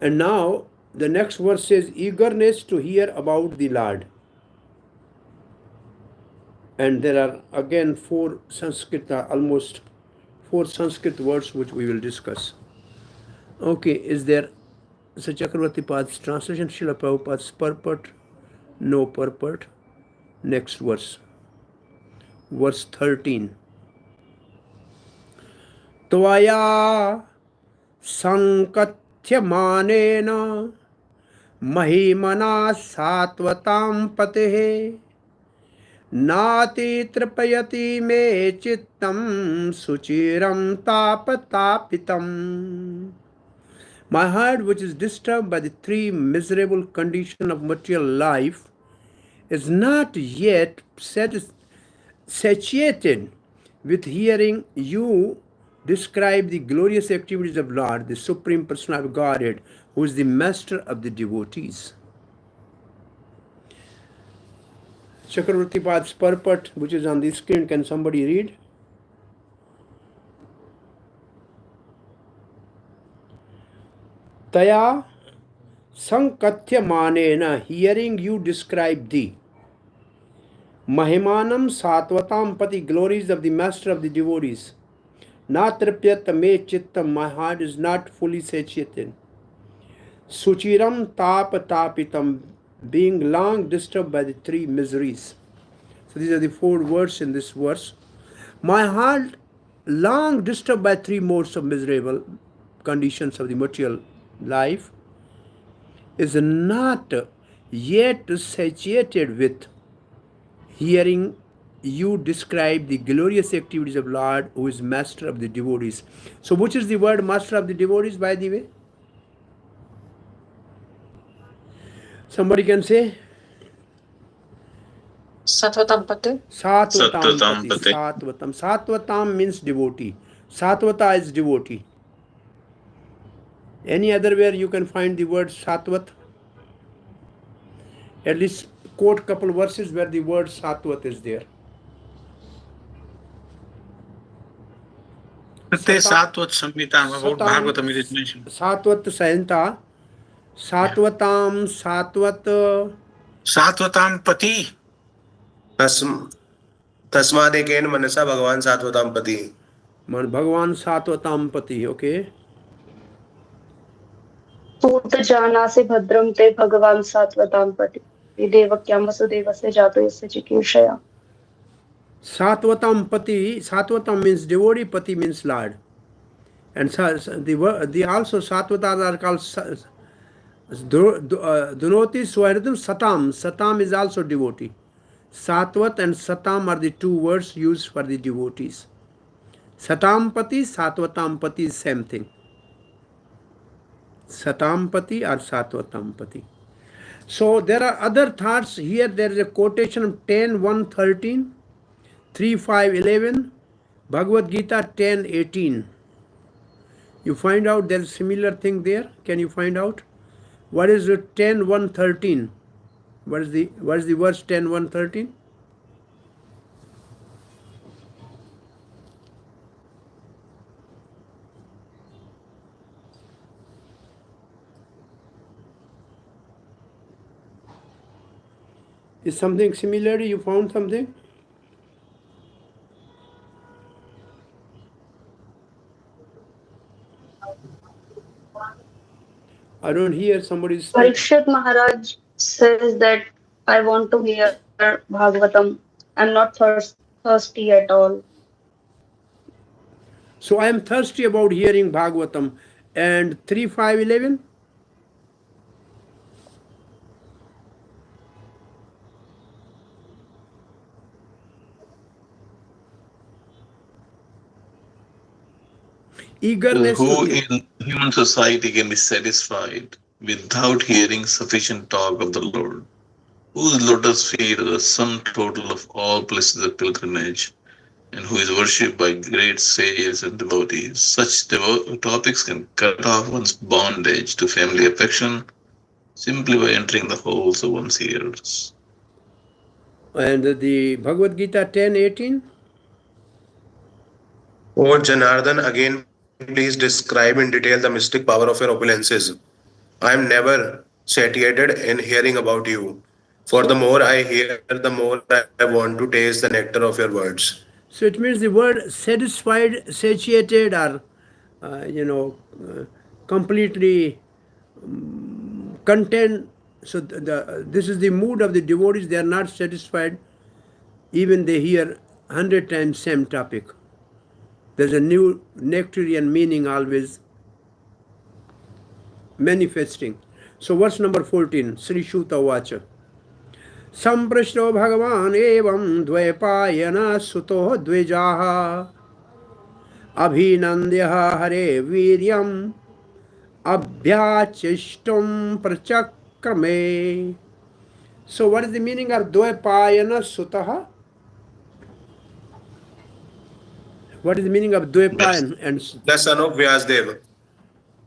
Speaker 1: And now the next verse says, eagerness to hear about the Lord. And there are again 4 Sanskrit, almost 4 Sanskrit words which we will discuss. Okay, is there Chakravarti Pad's translation? Srila Prabhupada's purport? No purport. Next verse. Verse 13. Tvaya sankatyamanena mahimana satvatam patehe Nati tripayati me chittam suchiram tapatapitam. My heart, which is disturbed by the 3 miserable conditions of material life, is not yet satiated with hearing you describe the glorious activities of Lord, the Supreme Personality of Godhead, who is the master of the devotees. Chakravarti Pad's purport, which is on the screen, can somebody read? Taya sankatya manena, hearing you describe thee. Mahimanam satvatam pati, glories of the master of the devotees. Natripyat me chittam, my heart is not fully satiated. Suchiram tap tapitam, being long disturbed by the three miseries. So these are the 4 words in this verse. My heart long disturbed by 3 modes of miserable conditions of the material life is not yet satiated with hearing you describe the glorious activities of Lord, who is master of the devotees. So which is the word master of the devotees, by the way? Somebody can say?
Speaker 4: Sattvatam-pati.
Speaker 1: Sattvatam-pati. Sattvatam. Sattvatam means devotee. Sattvata is devotee. Any other where you can find the word sattvat? At least quote couple verses where the word sattvat is there.
Speaker 5: Sattvat Samhita, about Bhagavatam it is mentioned.
Speaker 1: Sattvat Sahita. Sattvatam, Sattvat.
Speaker 5: Sattvatam Pati.
Speaker 6: तस्मादेकेन मनसा भगवान सात्वताम पति.
Speaker 1: Bhagavan Sattvatam Pati, okay.
Speaker 10: सूत जानासि भद्रं ते भगवान सात्वतां पति देवक्यां वसुदेवस्य जातो यस्य चिकीर्षया.
Speaker 1: Sattvatam Pati, Sattvatam means devotee, Pati means Lord. And the also Sattvatas are called Dunoti Swahridam Satam. Satam is also devotee. Sattvat and Satam are the 2 words used for the devotees. Satam Pati, Sattvatam Pati is same thing. Satam Pati or Sattvatam Pati. So there are other thoughts here. There is a quotation of 10:1:13, 3:5:11, Bhagavad Gita 10:18. You find out there is similar thing there. Can you find out? What is it 10:1:13? What is the verse 10:1:13? Is something similar? You found something? I don't hear somebody speak.
Speaker 10: Parikshit Maharaj says that I want to hear Bhagavatam. I'm not thirsty at all.
Speaker 1: So I am thirsty about hearing Bhagavatam. And 3:5:11? Eagerness.
Speaker 7: Who in human society can be satisfied without hearing sufficient talk of the Lord, whose lotus feet are the sum total of all places of pilgrimage, and who is worshipped by great sages and devotees. Such topics can cut off one's bondage to family affection simply by entering the holes of one's ears.
Speaker 1: And the Bhagavad Gita 10:18?
Speaker 6: O Janardhan, again please describe in detail the mystic power of your opulences. I am never satiated in hearing about you. For the more I hear, the more I want to taste the nectar of your words.
Speaker 1: So it means the word satisfied, satiated, or completely content. So this is the mood of the devotees. They are not satisfied. Even they hear 100 times same topic. There's a new nectarian meaning always manifesting. So verse number 14, Sri Shuta Vacha. Samprashto Bhagavan evam dvaipayana suto dvejaha abhinandyaha hare viryam abhyachishtum prachakrame. So what is the meaning of Dvaipayana Sutaha? What is the meaning of Dvaipayan and
Speaker 6: The son of Vyasdeva.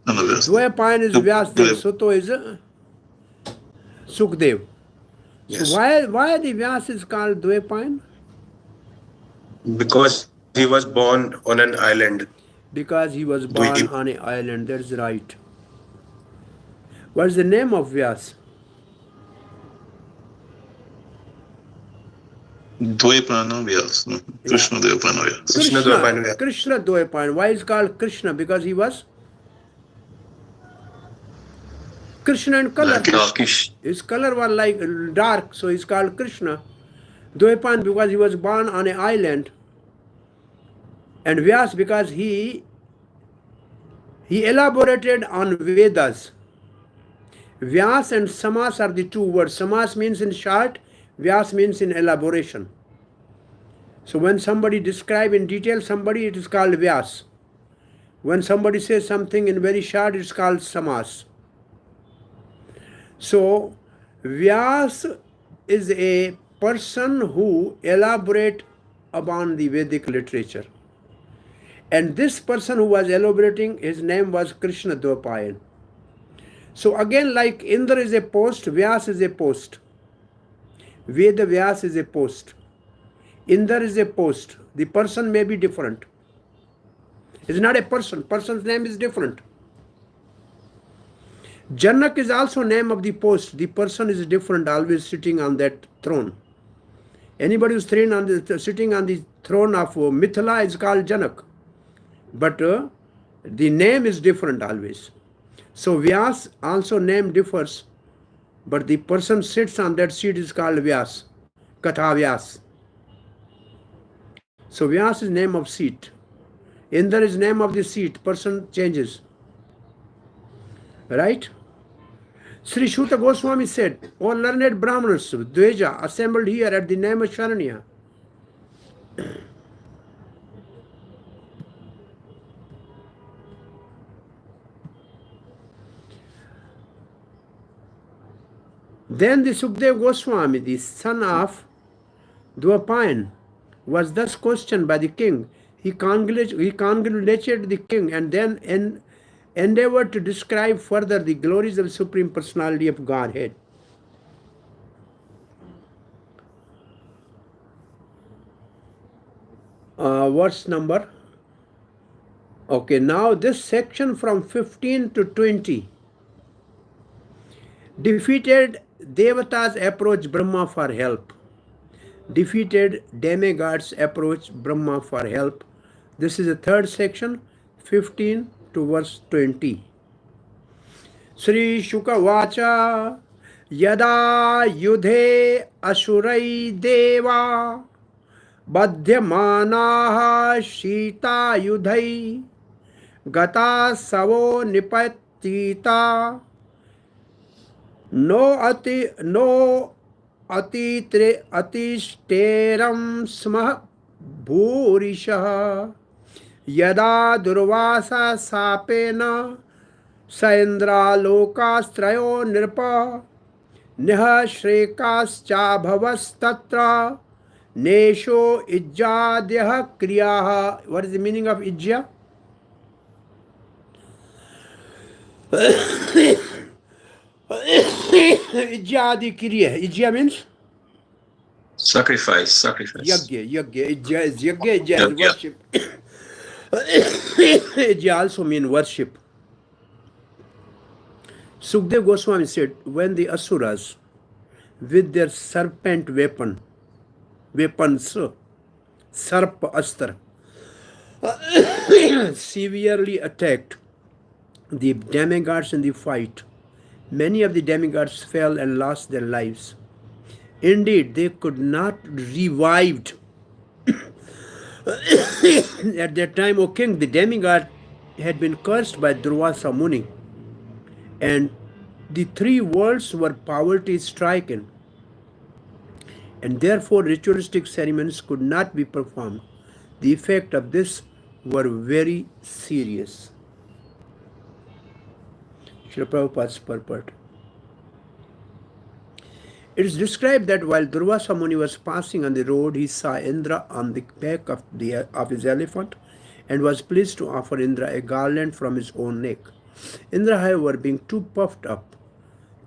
Speaker 1: Dvaipayan is Vyasdev, Suto is Sukdev.
Speaker 6: Yes.
Speaker 1: So why the Vyas is called Dvaipayan?
Speaker 6: Because he was born on an island.
Speaker 1: Because he was born on an island, that's right. What is the name of Vyas?
Speaker 7: Dvaipayana Vyas. Krishna Dvaipayana Vyas.
Speaker 1: Krishna Dvaipayan. Why is it called Krishna? Because he was Krishna in color. His color was like dark, so he's called Krishna. Dvaipayan because he was born on an island. And Vyas because he elaborated on Vedas. Vyas and Samas are the two words. Samas means in short, Vyas means in elaboration. So when somebody describes in detail somebody, it is called Vyas. When somebody says something in very short, it's called Samas. So Vyas is a person who elaborate upon the Vedic literature. And this person who was elaborating, his name was Krishna Dvaipayan. So again, like Indra is a post, Vyas is a post. Veda Vyas is a post. Indra is a post. The person may be different. It's not a person. Person's name is different. Janak is also name of the post. The person is different, always sitting on that throne. Anybody who's sitting on the throne of Mithila is called Janak. But the name is different always. So Vyas also name differs, but the person sits on that seat is called Vyas, Katha Vyas. So Vyas is name of seat. Indra is name of the seat, person changes. Right? Sri Shuta Goswami said, O learned Brahmanas, Dveja, assembled here at the name of Sharanya. Then the Sukdev Goswami, the son of Dvaipayan, was thus questioned by the king. He congratulated the king and then endeavored to describe further the glories of the Supreme Personality of Godhead. Verse number? Okay, now this section from 15 to 20 defeated Devatas approach Brahma for help. Defeated demigods approach Brahma for help. This is the third section, 15 to verse 20. Sri Shuka Vacha Yada Yudhe Ashurai Deva Badhyamanaha Shita Yudhai Gata Savo Nipatita No atishtaram smah bhurisha yada durvasa sapena saindra lokastrayo nirpa niha shrekas bhavas tatra nesho ijjadyah kriyaha. What is the meaning of ijja? Ijjadi kriya. Ijja means
Speaker 9: Sacrifice.
Speaker 1: Yagya. Ijja is worship. Ijja also means worship. Sukdev Goswami said, when the Asuras with their serpent weapons, Sarp Astra, severely attacked the demigods in the fight, many of the demigods fell and lost their lives. Indeed, they could not revived. At that time, O king, the demigod had been cursed by Durvasa Muni, and the three worlds were poverty stricken, and therefore ritualistic ceremonies could not be performed. The effect of this were very serious. Srila Prabhupada's purport. It is described that while Durvasa Muni was passing on the road, he saw Indra on the back of his elephant and was pleased to offer Indra a garland from his own neck. Indra, however, being too puffed up,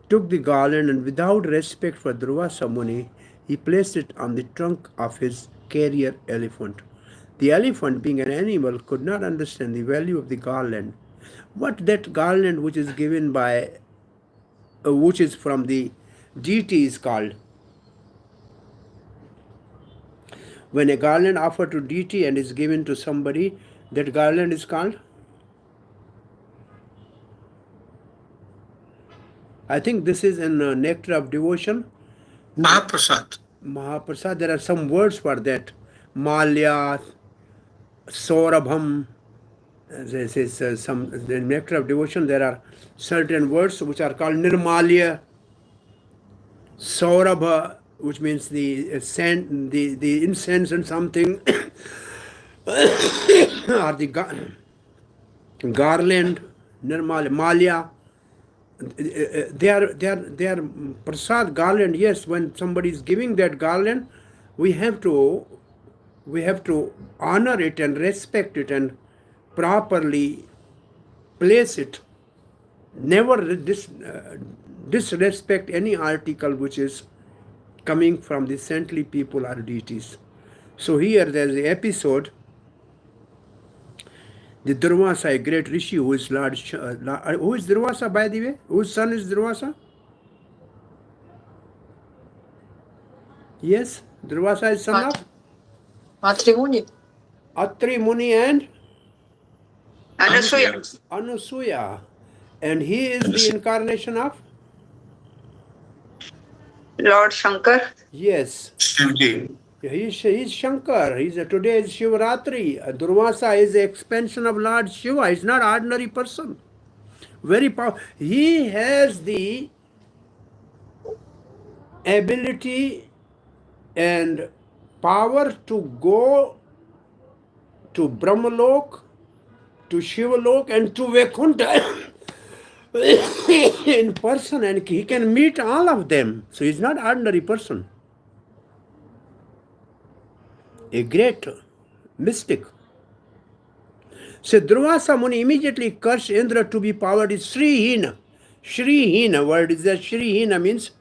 Speaker 1: took the garland and without respect for Durvasa Muni, he placed it on the trunk of his carrier elephant. The elephant, being an animal, could not understand the value of the garland. What that garland which is given by, which is from the deity is called? When a garland offered to deity and is given to somebody, that garland is called? I think this is in Nectar of Devotion.
Speaker 5: Mahaprasad.
Speaker 1: Mahaprasad, there are some words for that. Malya, Saurabham. This is the Nectar of Devotion. There are certain words which are called Nirmalya, Saurabha, which means the sand, the incense and something, or the garland, Nirmalya, Malya. They are prasad garland. Yes, when somebody is giving that garland, we have to honor it and respect it and properly place it. Never disrespect any article which is coming from the saintly people or deities. So here there is an episode. The Durvasa, a great rishi who is Lord, who is Durvasa, by the way? Whose son is Durvasa? Yes, Durvasa is son of
Speaker 4: Atri Muni.
Speaker 1: Atri Muni and
Speaker 10: Anasuya.
Speaker 1: Anasuya. And he is the incarnation of?
Speaker 10: Lord Shankar.
Speaker 1: Yes.
Speaker 6: Shivji.
Speaker 1: He's Shankar. Today is Shivaratri. Durvasa is the expansion of Lord Shiva. He's not ordinary person. Very powerful. He has the ability and power to go to Brahmalok, to Shivalok, and to Vaikuntha in person, and he can meet all of them. So he's not ordinary person. A great mystic. So Durvasa Muni immediately cursed Indra to be powered is Srihina. Srihina word is that Srihina means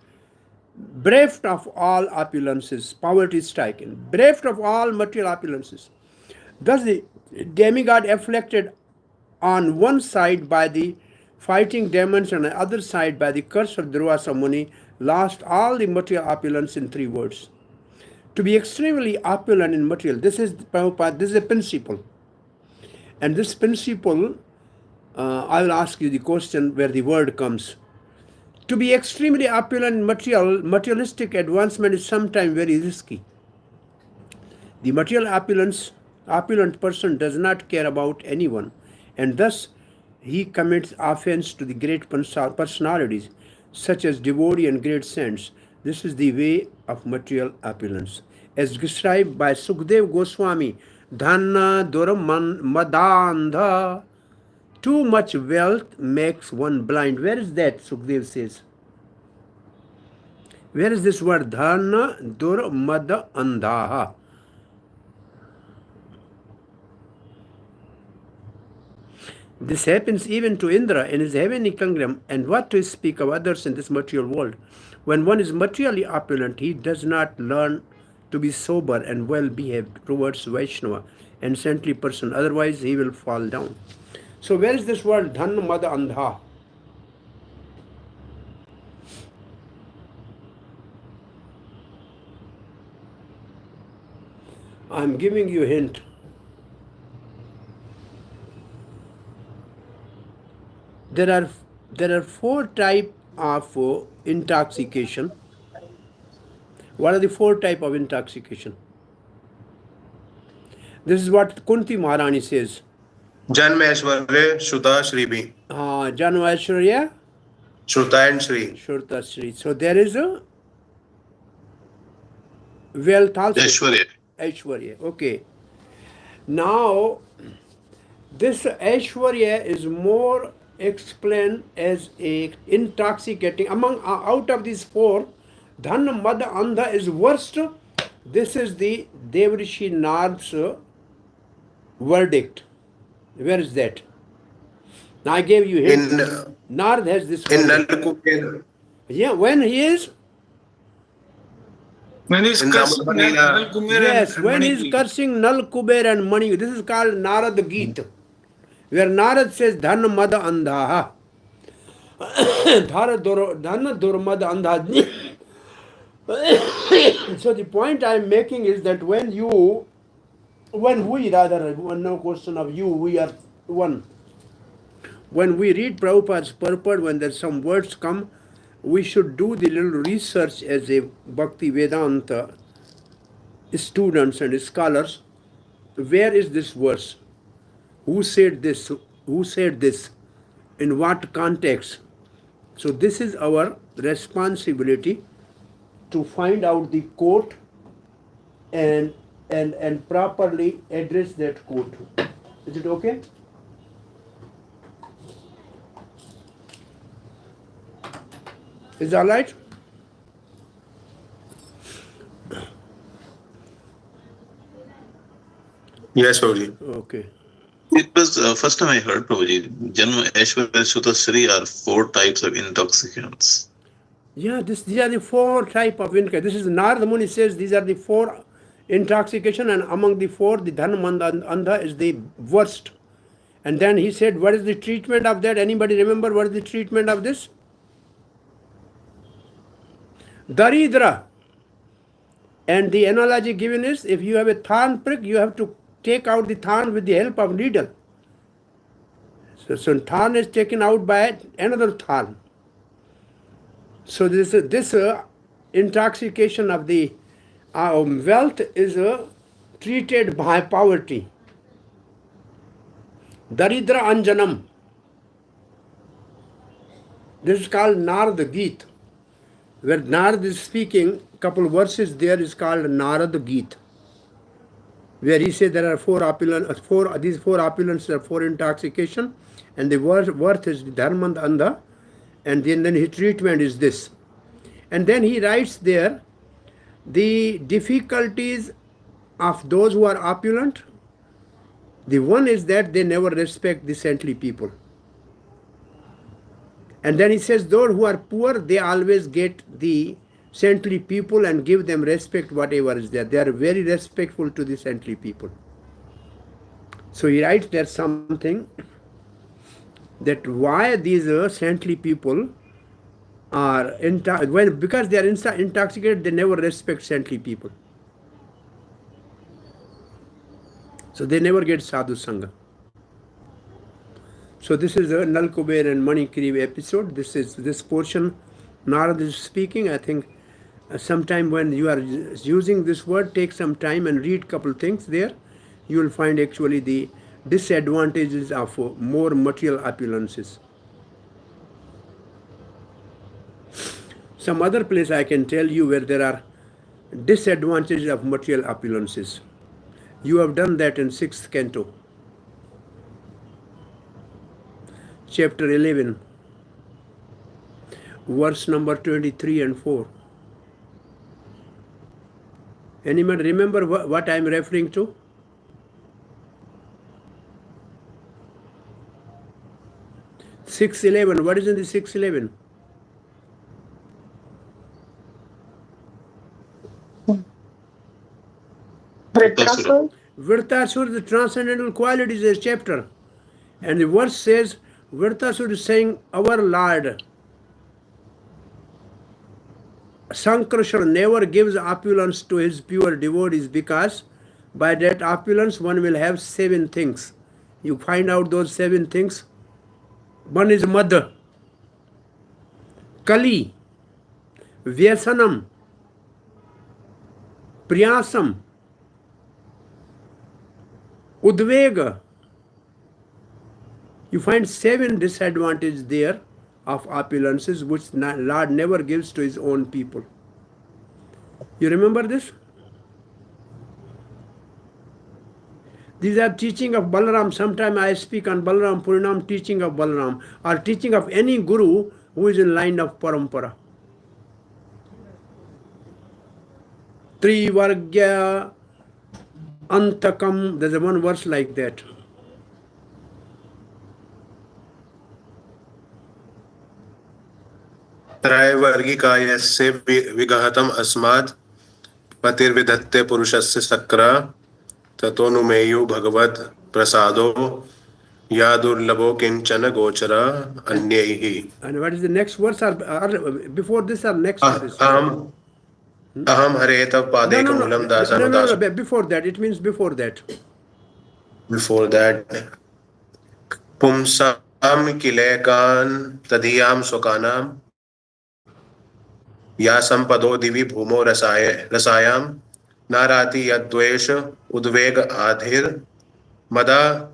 Speaker 1: bereft of all opulences, poverty stricken, bereft of all material opulences. Thus the demigod afflicted on one side by the fighting demons and on the other side by the curse of Durvasa Muni lost all the material opulence in 3 words. To be extremely opulent in material, this is Prabhupada, this is a principle. And this principle, I will ask you the question where the word comes. To be extremely opulent in materialistic advancement is sometimes very risky. The material opulent person does not care about anyone, and thus he commits offense to the great personalities, such as devotee and great saints. This is the way of material opulence. As described by Sukdev Goswami, Dhanna Durman Madandha. Too much wealth makes one blind. Where is that, Sukdev says? Where is this word? Dhanna Durmada Andhaha. This happens even to Indra in his heavenly kingdom, and what to speak of others in this material world. When one is materially opulent, he does not learn to be sober and well behaved towards Vaishnava and saintly person, otherwise he will fall down. So where is this word Dhanna Mada Andha? I am giving you a hint. There are 4 types of intoxication. What are the 4 types of intoxication? This is what Kunti Maharani says.
Speaker 6: Janma Aishwarya, Shruta, Shribi.
Speaker 1: Janma Aishwarya,
Speaker 6: Shruta and Shri.
Speaker 1: Shruta, Shri. So there is a wealth also.
Speaker 7: Aishwarya.
Speaker 1: Aishwarya. Okay. Now, this Aishwarya is more explained as a intoxicating. Out of these 4, Dhan Mad Andha is worst. This is the Devrishi Nard's verdict. Where is that? Now I gave you hint. Nard has this
Speaker 6: in
Speaker 1: verdict.
Speaker 6: Nalkuber.
Speaker 1: Yeah, when he is?
Speaker 5: When he's cursing Nal Kuber
Speaker 1: Yes,
Speaker 5: and
Speaker 1: when
Speaker 5: Mani.
Speaker 1: he's cursing Nal Kuber and Mani. This is called Narad Geet, where Narad says Dhan Mad Andha. Dhan Durmad Andha. So the point I'm making is that when we rather, no question of you, we are one. When we read Prabhupada's purport, when there's some words come, we should do the little research as a Bhakti Vedanta students and scholars. Where is this verse? Who said this? Who said this? In what context? So this is our responsibility to find out the quote and properly address that quote. Is it okay? Is that all right?
Speaker 6: Yes, Prabhuji.
Speaker 1: Okay.
Speaker 7: It was first time I heard, Prabhuji, Janma, Aishwarya, Shuta, Shri are 4 types of intoxicants.
Speaker 1: Yeah, these are the 4 type of intoxication. This is Narada Muni says these are the 4 intoxication, and among the 4, the Dhan Manda Andha is the worst. And then he said, what is the treatment of that? Anybody remember what is the treatment of this? Daridra. And the analogy given is, if you have a thorn prick, you have to take out the thorn with the help of needle. So thorn is taken out by another thorn. So this intoxication of the wealth is treated by poverty. Daridra Anjanam. This is called Narad Geet. Where Narad is speaking, couple verses there is called Narad Geet. Where he says there are 4 opulence, these 4 opulence are 4 intoxication, and the worth is Dharma Andha, and then his treatment is this. And then he writes there the difficulties of those who are opulent. The one is that they never respect the saintly people. And then he says those who are poor, they always get the saintly people and give them respect, whatever is there. They are very respectful to the saintly people. So he writes there something that why these saintly people are because they are intoxicated, they never respect saintly people. So they never get sadhu sangha. So this is a Nal Kuber and Mani Kriv episode. This portion Narad is speaking. I think sometime when you are using this word, take some time and read couple things there. You will find actually the disadvantages of more material opulences. Some other place I can tell you where there are disadvantages of material opulences. You have done that in 6th canto, chapter 11, verse number 23 and 4. Anyone remember what I am referring to? (6:11). What is in the 6:11?
Speaker 10: Vritrasur.
Speaker 1: Vritrasur, the transcendental qualities, is a chapter. And the verse says, Vritrasur is saying, our Lord, Sankrishna never gives opulence to his pure devotees, because by that opulence one will have 7 things. You find out those 7 things. One is Madha, Kali, Vyasanam, Priyasam, Udvega. You find 7 disadvantages there of opulences which Lord never gives to his own people. You remember this? These are teaching of Balaram. Sometime I speak on Balaram Purinam, teaching of Balaram, or teaching of any guru who is in line of parampara. Trivargya Antakam. There's a one verse like that.
Speaker 6: त्रैवर्गिकायस्य विगहतम् अस्मात् पतिर्विधत्ते पुरुषस्य सक्रा ततोनुमेयु भगवत् प्रसादो या दुर्लभो किंचन गोचरा अन्यैहि.
Speaker 1: And what is the next verse? Or before this or next verse?
Speaker 6: Aham haretab padekamulam dasanudas.
Speaker 1: No. Before that, it means before that.
Speaker 6: Before that, pumsam kilekan tadiyam sokanam ya sampado divi bhumo rasayam narati yadvesh udveg adhir mada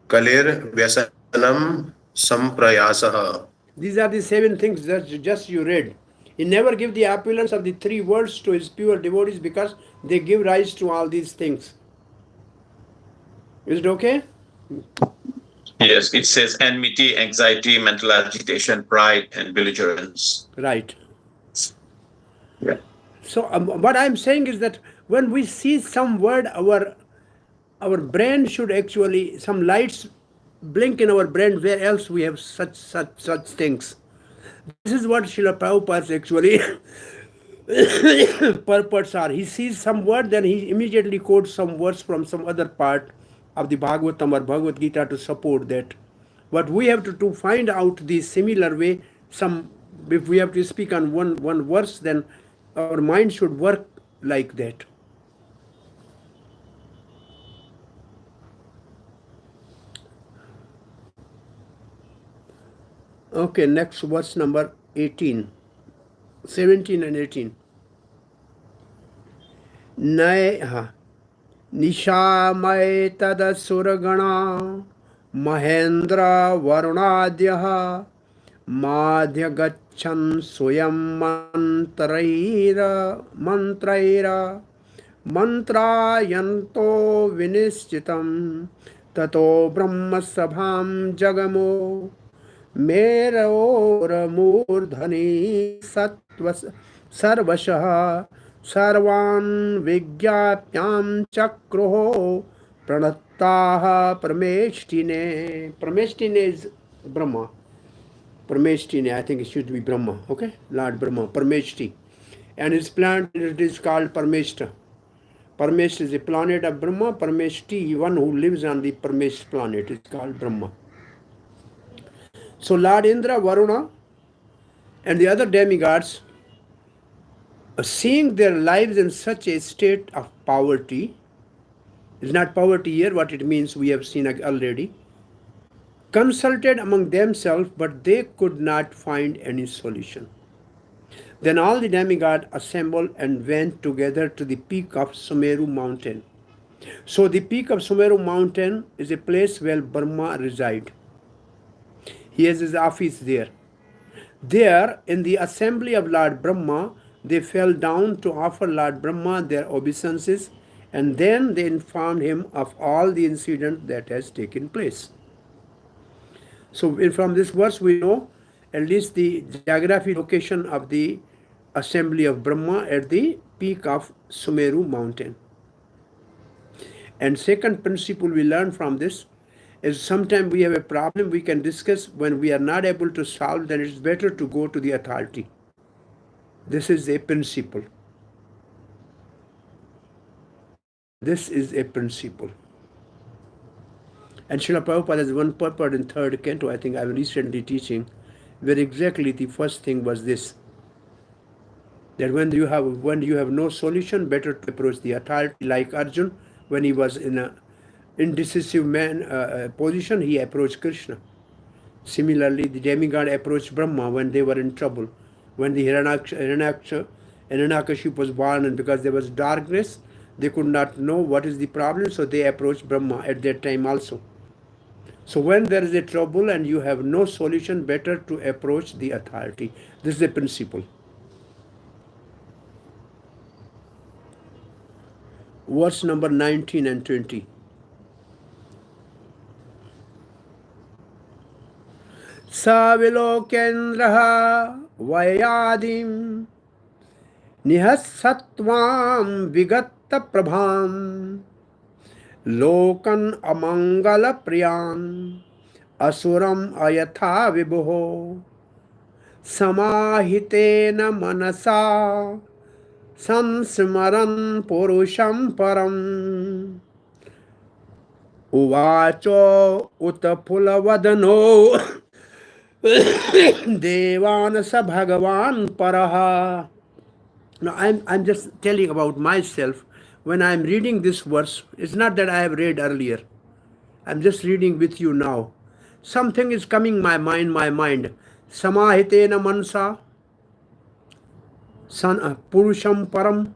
Speaker 6: kalir vyasanam samprayasaha.
Speaker 1: These are the 7 things that just you read. He never give the opulence of the 3 words to his pure devotees because they give rise to all these things. Is it okay?
Speaker 9: Yes, it says enmity, anxiety, mental agitation, pride, and belligerence.
Speaker 1: Right.
Speaker 9: Yeah.
Speaker 1: So what I'm saying is that when we see some word, our brain should actually, some lights blink in our brain where else we have such things. This is what Srila Prabhupada's actually purports are. He sees some word, then he immediately quotes some words from some other part of the Bhagavatam or Bhagavad Gita to support that. But we have to find out the similar way. If we have to speak on one verse, then our mind should work like that. Okay, next verse number 18, 17 and 18. Nishamay tadasuragana mahendra varunadyaha madhya gachan suyam mantraira mantrayanto vinischitam tato brahma sabham jagamo मेरोर मूर्धनि सत्व सर्वशः सर्वान् विज्ञाप्यां चक्रुः प्रणत्ताः परमेष्टिने. Parmeshtine is Brahma. Parmeshtine, I think it should be Brahma. Okay, Lord Brahma, Parmeshti. And his planet it is called Parmeshta. Parmeshta is a planet of Brahma. Parmeshti, one who lives on the Parmesh planet, is called Brahma. So Lord Indra, Varuna, and the other demigods, seeing their lives in such a state of poverty, is not poverty here, what it means we have seen already, consulted among themselves, but they could not find any solution. Then all the demigods assembled and went together to the peak of Sumeru mountain. So the peak of Sumeru mountain is a place where Brahma resides. He has his office there. There, in the assembly of Lord Brahma, they fell down to offer Lord Brahma their obeisances, and then they informed him of all the incident that has taken place. So from this verse we know at least the geographic location of the assembly of Brahma at the peak of Sumeru mountain. And second principle we learn from this is sometimes we have a problem we can discuss. When we are not able to solve, then it's better to go to the authority. This is a principle. This is a principle. And Srila Prabhupada has one purport in 3rd canto, I think I was recently teaching, where exactly the first thing was this, that when you have no solution, better to approach the authority. Like Arjun, when he was in a indecisive position, he approached Krishna. Similarly, the demigod approached Brahma when they were in trouble. When the Hiranyakashipu was born, and because there was darkness, they could not know what is the problem, so they approached Brahma at that time also. So when there is a trouble and you have no solution, better to approach the authority. This is the principle. Verse number 19 and 20. Savilokendraha vayadim Nihasatvam vigatta prabham lokan amangala priyam asuram ayatha vibho samahitena manasa samsmaran purusham param uvacho utaphulavadano devanasa bhagavan paraha. Now I'm just telling about myself. When I'm reading this verse, it's not that I have read earlier. I'm just reading with you now. Something is coming my mind. Samahitena mansa purusham param.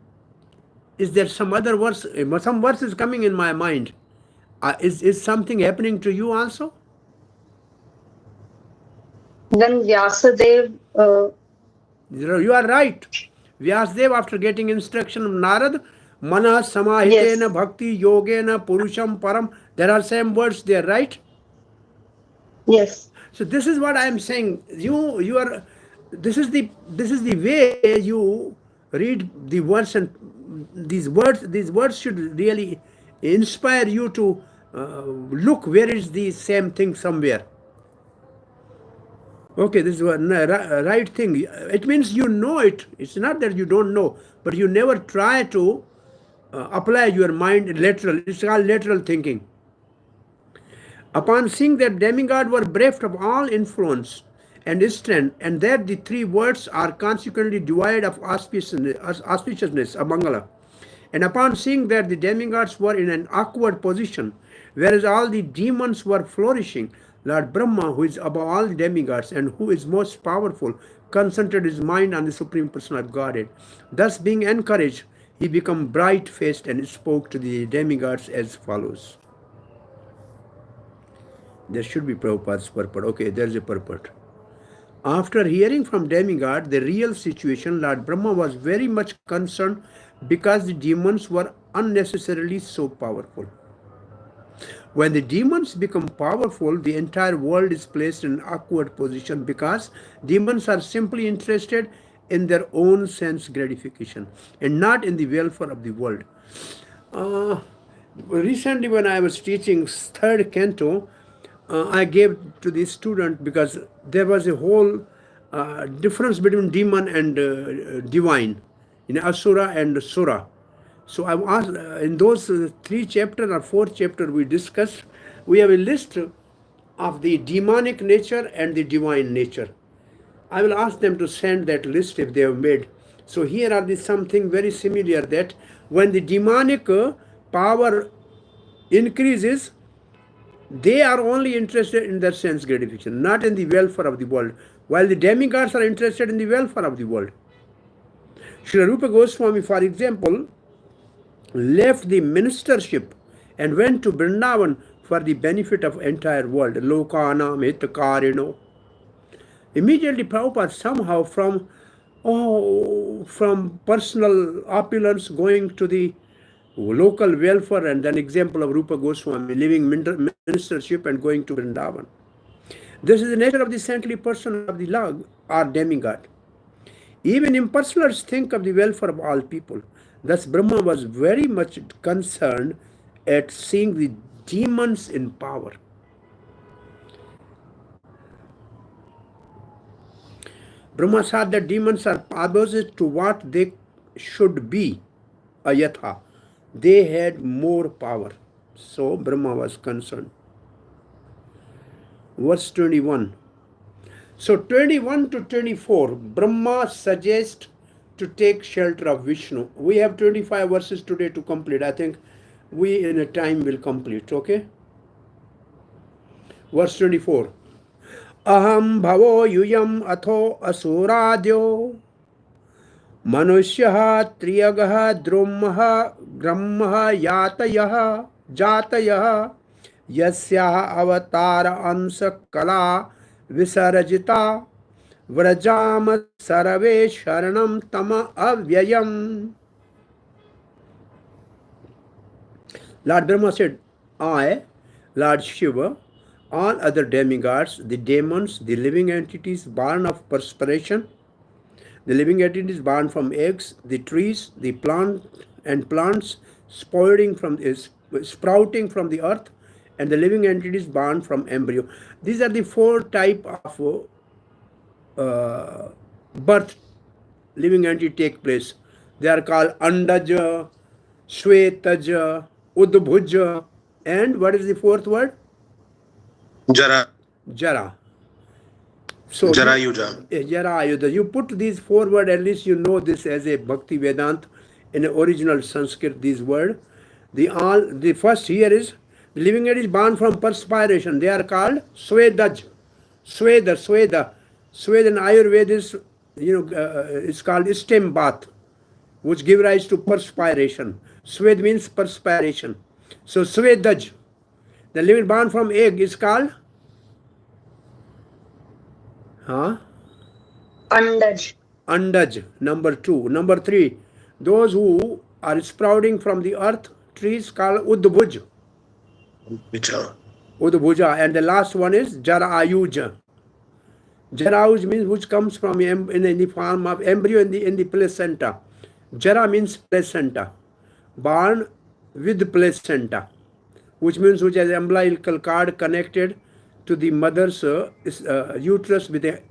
Speaker 1: Is there some other verse? Some verse is coming in my mind. Is something happening to you also?
Speaker 10: Then Vyasadev.
Speaker 1: You are right. Vyasadev, after getting instruction of Narad, mana samahitena
Speaker 10: Yes.
Speaker 1: bhakti yogena purusham param. There are same words there, right?
Speaker 10: Yes.
Speaker 1: So this is what I am saying. You are. This is the way you read the words, and these words should really inspire you to look where is the same thing somewhere. Okay, this is a right thing. It means you know it. It's not that you don't know, but you never try to apply your mind lateral. It's called lateral thinking. Upon seeing that demigod were bereft of all influence and strength, and that the three words are consequently devoid of auspiciousness, Mangala, and upon seeing that the demigods were in an awkward position, whereas all the demons were flourishing, Lord Brahma, who is above all the demigods and who is most powerful, concentrated his mind on the Supreme Person of Godhead. Thus, being encouraged, he became bright-faced and spoke to the demigods as follows. There should be Prabhupada's purport. Okay, there's a purport. After hearing from demigod the real situation, Lord Brahma was very much concerned because the demons were unnecessarily so powerful. When the demons become powerful, the entire world is placed in an awkward position because demons are simply interested in their own sense gratification and not in the welfare of the world. Recently, when I was teaching third canto, I gave to the student because there was a whole difference between demon and divine, asura and sura. So I asked, in those 3 chapters or 4 chapters we discussed, we have a list of the demonic nature and the divine nature. I will ask them to send that list if they have made. So here are something very similar, that when the demonic power increases, they are only interested in their sense gratification, not in the welfare of the world, while the demigods are interested in the welfare of the world. Srila Rupa Goswami, for example, left the ministership and went to Vrindavan for the benefit of entire world. Lokanam hitakarino. Immediately Prabhupada somehow from personal opulence going to the local welfare, and then example of Rupa Goswami leaving ministership and going to Vrindavan. This is the nature of the saintly person of the Lord or demigod. Even impersonalists think of the welfare of all people. Thus Brahma was very much concerned at seeing the demons in power. Brahma saw that demons are opposite to what they should be, ayatha. They had more power. So Brahma was concerned. Verse 21. So 21 to 24, Brahma suggests to take shelter of Vishnu. We have 25 verses today to complete. I think we in a time will complete. Okay? Verse 24. Aham bhavo yuyam atho asuradyo manushyaha triyagaha drummaha grammaha jatayaha yasyaha avatara amsa kala visarajita vrajam sarave sharanam tama avyayam. Lord Brahma said, I, Lord Shiva, all other demigods, the demons, the living entities born of perspiration, The living entity is born from eggs, the trees, the plants sprouting from the earth, and the living entity is born from embryo. These are the 4 type of birth living entity take place. They are called Andaja, Shvetaja, Udbhuja, and what is the 4th word? Jara. So Jarayuja. You put these 4 words, at least you know this as a Bhakti Vedant in the original Sanskrit, these words. The first here is the living entity is born from perspiration. They are called Swedaj. Sweda in Ayurveda is, it's called stem bath, which give rise to perspiration. Swed means perspiration. So Swedaj. The living born from egg is called Andaj, number 2. Number 3, those who are sprouting from the earth, trees called Udbhuj. Udbhuja. And the last one is Jarayuja. Jarayuj means which comes from in the form of embryo in the placenta. Jara means placenta. Born with placenta, which means which has umbilical cord connected to the mother's uterus with a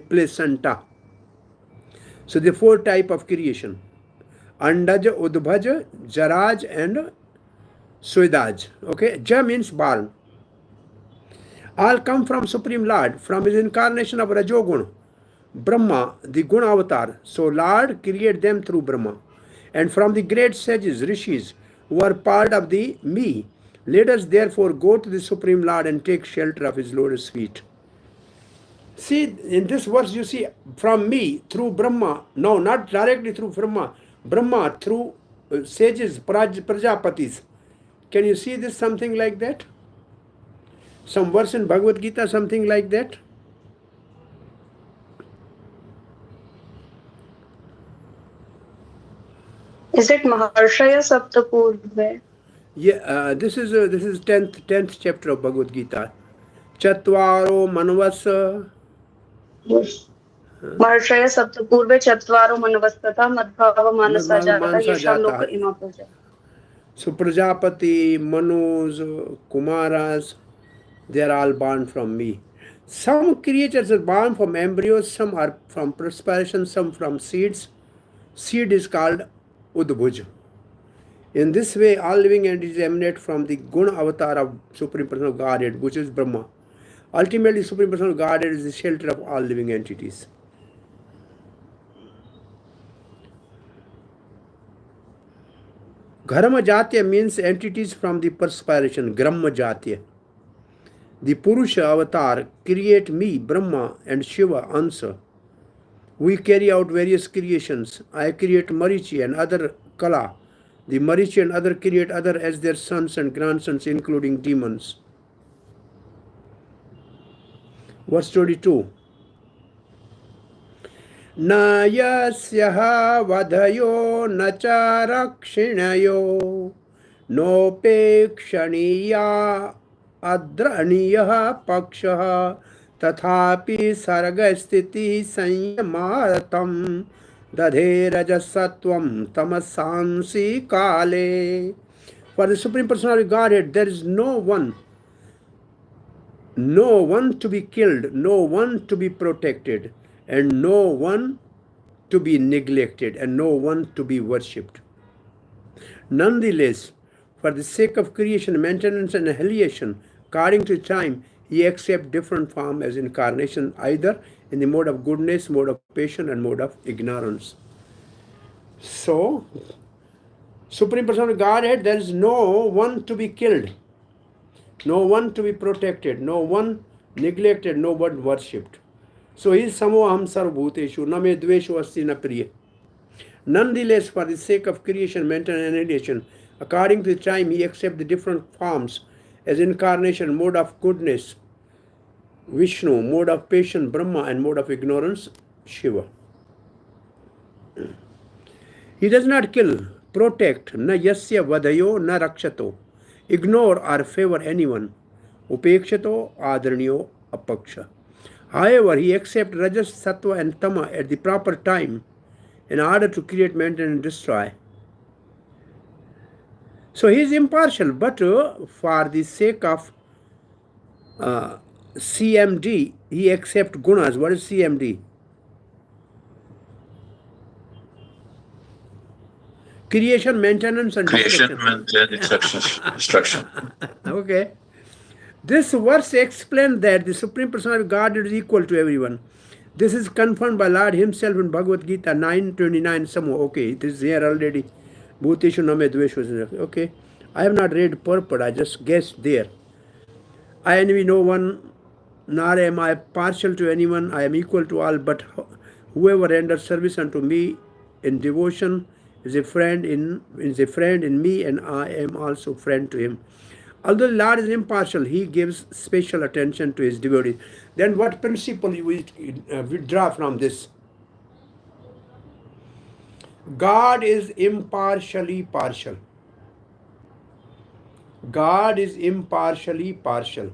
Speaker 1: placenta. So the 4 type of creation: Andaj, Udbhaj, Jaraj, and Swedaj. Okay, Ja means born. All come from Supreme Lord, from his incarnation of Rajogun, Brahma, the Guna avatar. So Lord created them through Brahma. And from the great sages, rishis, who are part of the me, let us therefore go to the Supreme Lord and take shelter of his lotus feet. See, in this verse you see, from me, through Brahma. No, not directly through Brahma. Brahma through sages, Prajapatis. Can you see this something like that? Some verse in Bhagavad Gita, something like that?
Speaker 10: Is it Maharshaya Saptapurve?
Speaker 1: Yeah, this is 10th chapter of Bhagavad Gita. Chatvaro Manvasa.
Speaker 10: Yes. Maharshaya Saptapurve Chatvaro Manavastata Madhava Manasa Jata Yesham Loka Ima Praja.
Speaker 1: So Prajapati, Manus, Kumaras, they are all born from me. Some creatures are born from embryos, some are from perspiration, some from seeds. Seed is called Udbhuj. In this way, all living entities emanate from the Guna avatar of Supreme Person of Godhead, which is Brahma. Ultimately, Supreme Person of Godhead is the shelter of all living entities. Gharma Jatya means entities from the perspiration, Gramma Jatya. The Purusha avatar create me, Brahma, and Shiva, Ansa. We carry out various creations. I create Marichi and other Kala. The Marichi and other create other as their sons and grandsons, including demons. Verse 22. Na yasyaha vadhayo nacha rakshinayo nopekshaniya adhraniyaha pakshaha tathapi sargasthiti sanyamaratam dadhe rajasatvam tamasansi kale. For the Supreme Personality of Godhead, there is no one to be killed, no one to be protected, and no one to be neglected, and no one to be worshipped. Nonetheless, for the sake of creation, maintenance, and annihilation, according to time, he accepts different forms as incarnation, either in the mode of goodness, mode of patience, and mode of ignorance. So, Supreme Person of Godhead, there is no one to be killed, no one to be protected, no one neglected, no one worshipped. So he is samoham sarvabhuteshu, na me dvesho asti na priya. Nonetheless, for the sake of creation, maintenance, and annihilation, according to the time, he accepts the different forms as incarnation, mode of goodness, Vishnu, mode of patience, Brahma, and mode of ignorance, Shiva. He does not kill, protect, na yasya vadayo na rakshato, ignore or favor anyone, upekshato adharniyo apaksha. However, he accepts rajas, sattva and tama at the proper time in order to create, maintain and destroy. So he is impartial, but for the sake of CMD, he accepts gunas. What is CMD? Creation, maintenance and
Speaker 9: Creation,
Speaker 1: destruction.
Speaker 9: maintenance, destruction.
Speaker 1: Okay. This verse explains that the Supreme Personality of Godhead is equal to everyone. This is confirmed by Lord himself in Bhagavad Gita 9:29. Okay, this is here already. Bhuteshu name dveshu. Okay. I have not read purport, I just guessed there. I envy no one, nor am I partial to anyone. I am equal to all, but whoever renders service unto me in devotion is a friend in me, and I am also friend to him. Although the Lord is impartial, he gives special attention to his devotees. Then what principle we draw from this? God is impartially partial. God is impartially partial.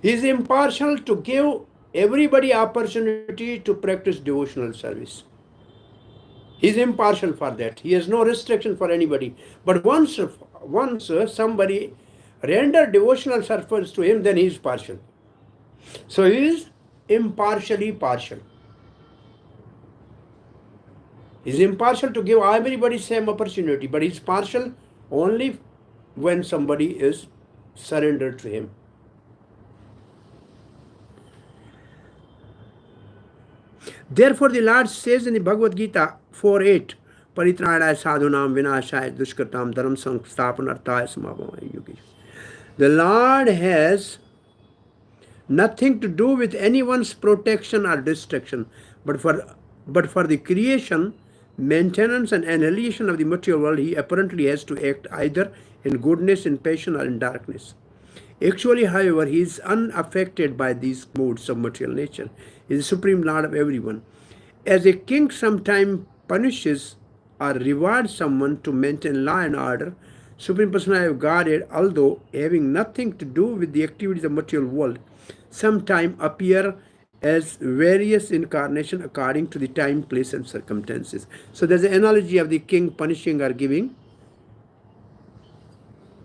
Speaker 1: He is impartial to give everybody opportunity to practice devotional service. He is impartial for that. He has no restriction for anybody. But once somebody render devotional service to him, then he is partial. So he is impartially partial. He is impartial to give everybody same opportunity, but he is partial only when somebody is surrendered to him. Therefore, the Lord says in the Bhagavad Gita 4:8, Paritranaya sadhunam vinashaya dushkartam dharam sansthapanarthaya samabhavaya yogi. The Lord has nothing to do with anyone's protection or destruction, but for the creation, maintenance and annihilation of the material world, he apparently has to act either in goodness, in passion, or in darkness. Actually, however, he is unaffected by these modes of material nature. He is the supreme lord of everyone. As a king sometimes punishes or rewards someone to maintain law and order, Supreme Personality of Godhead, although having nothing to do with the activities of the material world, sometimes appear as various incarnations according to the time, place, and circumstances. So there's an analogy of the king punishing or giving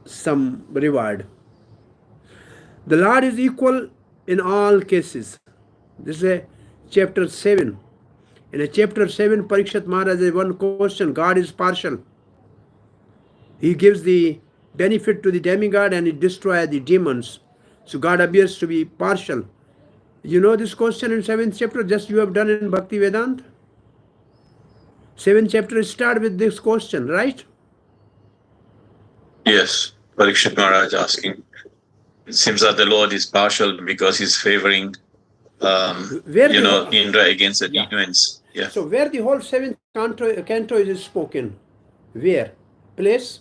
Speaker 1: some reward. The Lord is equal in all cases. This is a chapter 7. In a chapter 7, Parikshit Maharaj has one question. God is partial. He gives the benefit to the demigod and he destroys the demons. So God appears to be partial. You know this question in 7th chapter, just you have done in Bhakti Vedanta? 7th chapter start with this question, right?
Speaker 9: Yes, Parikshit Maharaj asking. It seems that the Lord is partial because he's favoring, Indra against the demons. Yeah.
Speaker 1: So where the whole 7th canto is spoken? Where? Place?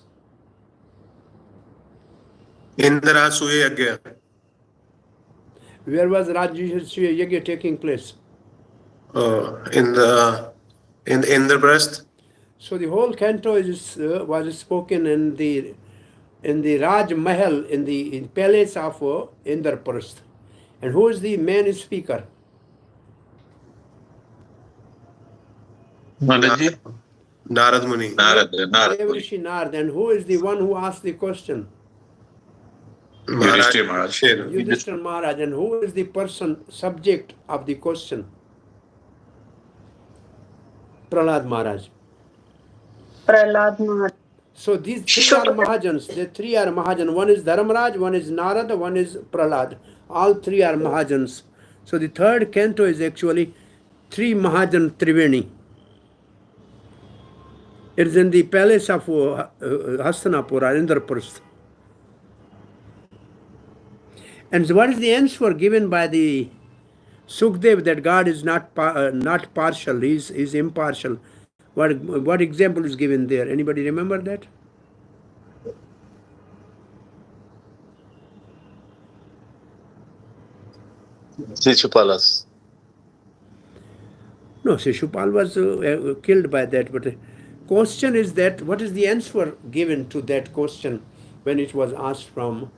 Speaker 6: Indra Suya Yagya.
Speaker 1: Where was Rajasuya Yagya taking place?
Speaker 6: In the Indraprasth.
Speaker 1: So the whole canto was spoken in the Raj Mahal, in the palace of Indraprasth. And who is the main speaker?
Speaker 7: Mataji?
Speaker 6: Narad Muni.
Speaker 9: Narad Muni.
Speaker 1: Rishi Narad. And who is the one who asked the question?
Speaker 9: Yudhishthira Maharaj.
Speaker 1: Yudhishthira Maharaj. And who is the person, subject of the question? Prahlad Maharaj.
Speaker 10: Prahlad Maharaj.
Speaker 1: So these three are Mahajans. The three are Mahajan. One is Dharmaraj, one is Narada, one is Prahlad. All three are Mahajans. So the third canto is actually three Mahajan Triveni. It is in the palace of Hastinapur, Indraprasth. And what is the answer given by the Sukdev that God is not partial, he is impartial? What example is given there? Anybody remember that?
Speaker 11: Sishupalas.
Speaker 1: No, Shishupal was killed by that. But the question is that what is the answer given to that question when it was asked from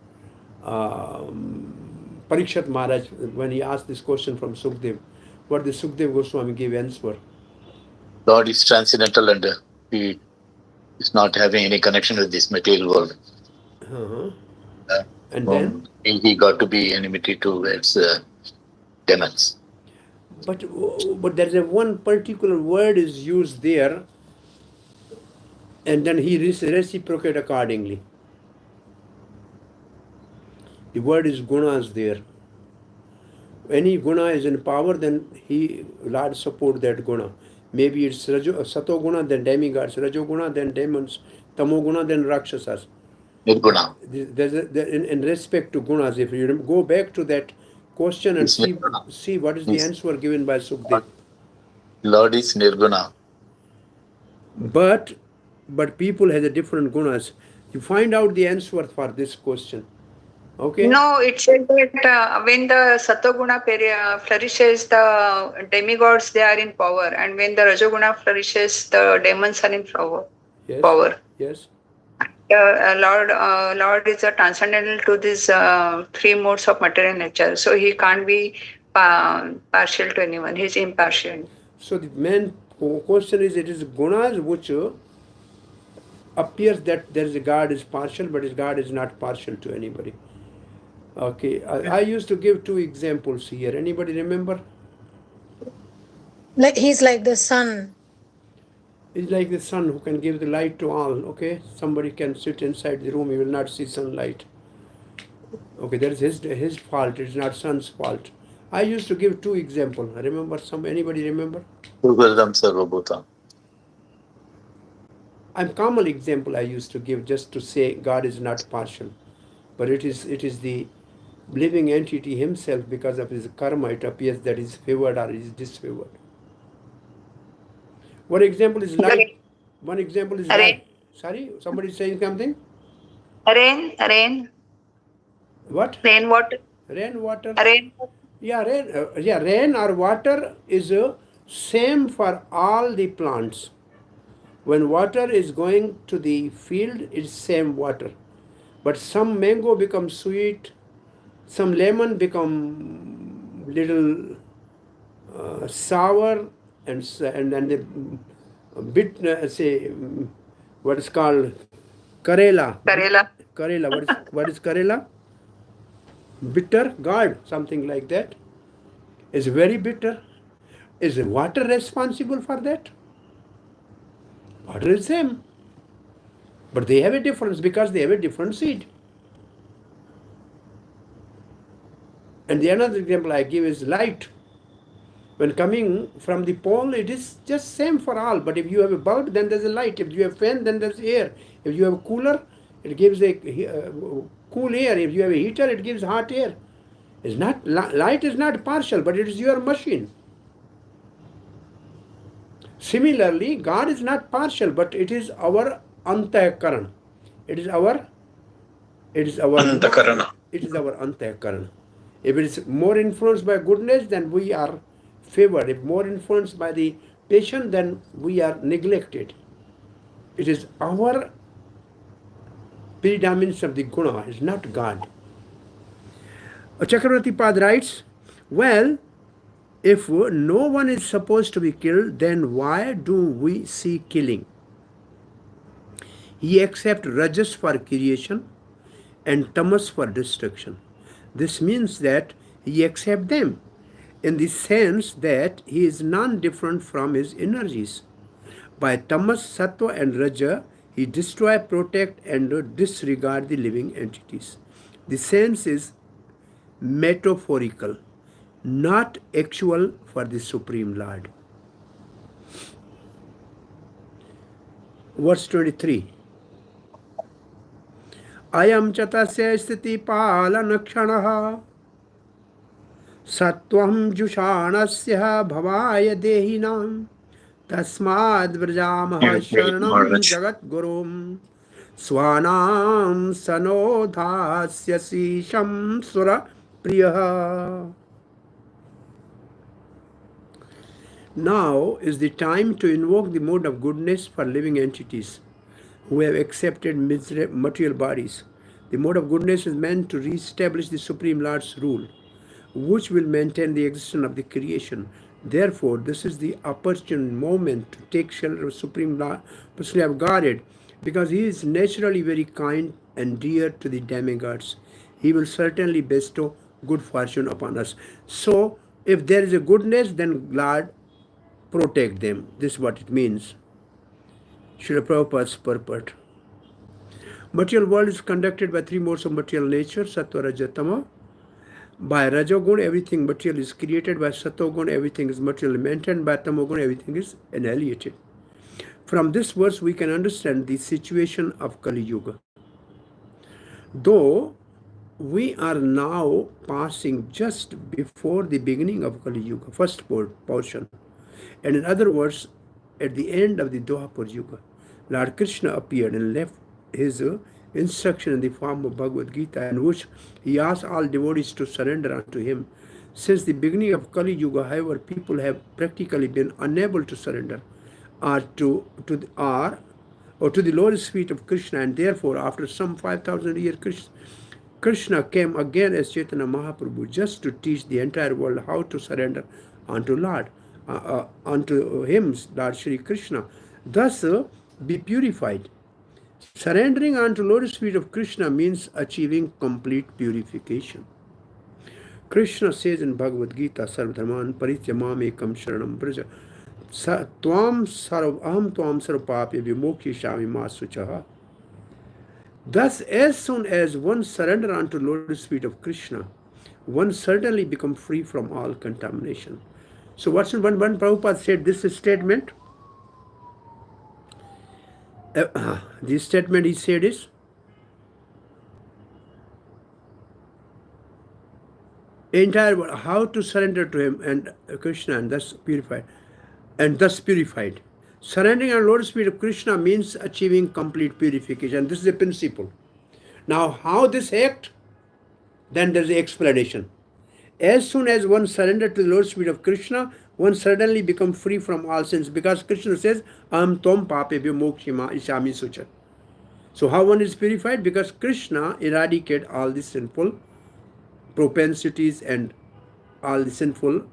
Speaker 1: Parikshit Maharaj, when he asked this question from Sukdev, what did Sukdev Goswami give answer?
Speaker 11: Lord is transcendental and he is not having any connection with this material world.
Speaker 1: And then?
Speaker 11: He got to be enmity towards demons.
Speaker 1: But there is one particular word is used there, and then he reciprocate accordingly. The word is gunas there. Any guna is in power, then Lord support that guna. Maybe it's sato guna, then demigods, rajo guna, then demons, tamo guna, then rakshasas.
Speaker 11: Nirguna.
Speaker 1: In respect to gunas, if you go back to that question and see what is the answer given by Sukdev.
Speaker 11: Lord is nirguna.
Speaker 1: But people have a different gunas. You find out the answer for this question. Okay.
Speaker 12: No, it says that when the Satoguna flourishes, the demigods they are in power, and when the Rajoguna flourishes, the demons are in power.
Speaker 1: Yes.
Speaker 12: Lord is a transcendental to these three modes of material nature, so he can't be partial to anyone. He is impartial.
Speaker 1: So the main question is, it is gunas which appears that there is a God is partial, but his God is not partial to anybody. Okay, I used to give two examples here. Anybody remember?
Speaker 13: Like he's like the sun.
Speaker 1: He's like the sun who can give the light to all. Okay, somebody can sit inside the room, he will not see sunlight. Okay, that is his fault. It's not sun's fault. I used to give two examples. Remember anybody remember?
Speaker 11: Sarvabhauma.
Speaker 1: I'm common example I used to give just to say God is not partial, but it is the living entity himself. Because of his karma, it appears that is favored or is disfavored. One example is light. One example is light. Sorry, somebody is saying something?
Speaker 12: Rain.
Speaker 1: What?
Speaker 12: Rainwater.
Speaker 1: Rainwater.
Speaker 12: Rain.
Speaker 1: Yeah, rain or water is same for all the plants. When water is going to the field, it's same water. But some mango becomes sweet, some lemon become little sour, and the bit say what is called Karela. What is Karela? Bitter gourd, something like that. Is very bitter. Is water responsible for that? Water is same, but they have a difference because they have a different seed. And the another example I give is light. When coming from the pole, it is just same for all. But if you have a bulb, then there's a light. If you have fan, then there's air. If you have a cooler, it gives a cool air. If you have a heater, it gives hot air. It's not light is not partial, but it is your machine. Similarly, God is not partial, but it is our antahkarana. It is our
Speaker 3: Antakarana.
Speaker 1: It is our antahkarana. If it is more influenced by goodness, then we are favored. If more influenced by the passion, then we are neglected. It is our predominance of the guna, is not God. Chakravarti Pad writes, well, if no one is supposed to be killed, then why do we see killing? He accepts rajas for creation and tamas for destruction. This means that he accepts them in the sense that he is non-different from his energies. By tamas, sattva and raja, he destroys, protect and disregard the living entities. The sense is metaphorical, not actual for the Supreme Lord. Verse 23. Ayam chatasya sthiti palanakshanah sattvam jushanasya bhavaya dehinam tasmad vrajamah sharanam jagat gurum swanam sanodhasya sisham sura priyaha. Now is the time to invoke the mode of goodness for living entities who have accepted material bodies. The mode of goodness is meant to re-establish the Supreme Lord's rule. which will maintain the existence of the creation. Therefore, this is the opportune moment to take shelter of Supreme Lord, personally of Godhead, because He is naturally very kind and dear to the demigods. He will certainly bestow good fortune upon us. So, if there is a goodness, then Lord protect them. This is what it means. Srila Prabhupada's purport. Material world is conducted by three modes of material nature, Sattva, Raja, Tama. By Rajogun, everything material is created. By Satogun, everything is materially maintained. By Tamogun, everything is annihilated. From this verse, we can understand the situation of Kali Yuga. Though we are now passing just before the beginning of Kali Yuga, first portion, and in other words, at the end of the Dwapar Yuga, Lord Krishna appeared and left his instruction in the form of Bhagavad Gita, in which he asked all devotees to surrender unto him. Since the beginning of Kali Yuga, however, people have practically been unable to surrender to the lowest feet of Krishna, and therefore, after some 5,000 years, Krishna came again as Chaitanya Mahaprabhu just to teach the entire world how to surrender unto Lord, unto him, Lord Shri Krishna. Thus, be purified. Surrendering unto lotus feet of Krishna means achieving complete purification. Krishna says in Bhagavad Gita, Sarvabhauma parityamam ekam sharanam braja, aham tvam sarvapapya vimokshishami ma suchaha. Thus, as soon as one surrender unto lotus feet of Krishna, one certainly becomes free from all contamination. So what's when Prabhupada said this statement? This statement he said is, entire world, how to surrender to him and Krishna and thus purified. Surrendering on lotus feet of Krishna means achieving complete purification. This is a principle. Now, how this act? Then there is the explanation. As soon as one surrenders to the lotus feet of Krishna, one suddenly becomes free from all sins, because Krishna says, Aham tvam papebhyo mokshima ishami sucha. So how one is purified? Because Krishna eradicated all the sinful propensities and all the sinful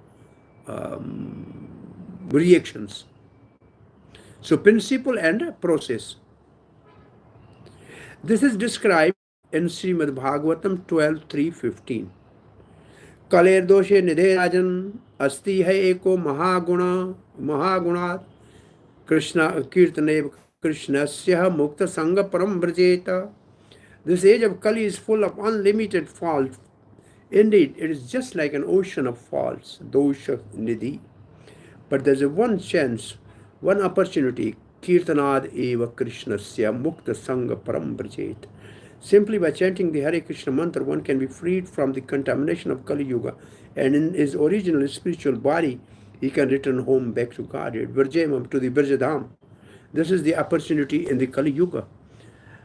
Speaker 1: reactions. So principle and process. This is described in Srimad Bhagvatam 12.3.15. Kaler doshe nidhe rajan asti hai eko mahagunat Krishna kirtanev Krishnasya mukta sanga param brajeta. This age of Kali is full of unlimited faults. Indeed, it is just like an ocean of faults, dosha nidhi. But there is one chance, one opportunity, kirtanad eva Krishnasya mukta sanga param brajeta. Simply by chanting the Hare Krishna mantra, one can be freed from the contamination of Kali Yuga, and in his original spiritual body, he can return home back to Godhead, Virjamam, to the Virjadham. This is the opportunity in the Kali Yuga.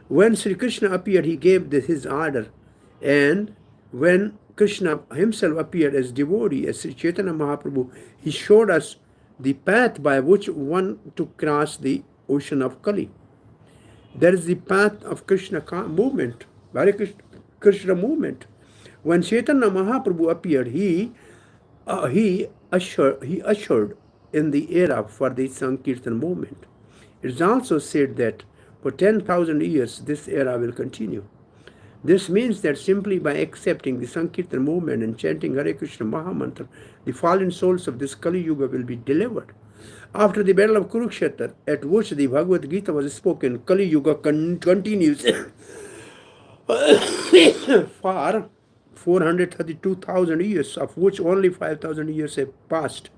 Speaker 1: When Sri Krishna appeared, he gave his order, and when Krishna himself appeared as devotee, as Sri Chaitanya Mahaprabhu, he showed us the path by which one to cross the ocean of Kali. There is the path of Krishna movement, Hare Krishna movement. When Chaitanya Mahaprabhu appeared, he ushered in the era for the Sankirtan movement. It is also said that for 10,000 years this era will continue. This means that simply by accepting the Sankirtan movement and chanting Hare Krishna Mahamantra, the fallen souls of this Kali Yuga will be delivered. After the battle of Kurukshetra, at which the Bhagavad Gita was spoken, Kali Yuga continues for 432,000 years, of which only 5,000 years have passed.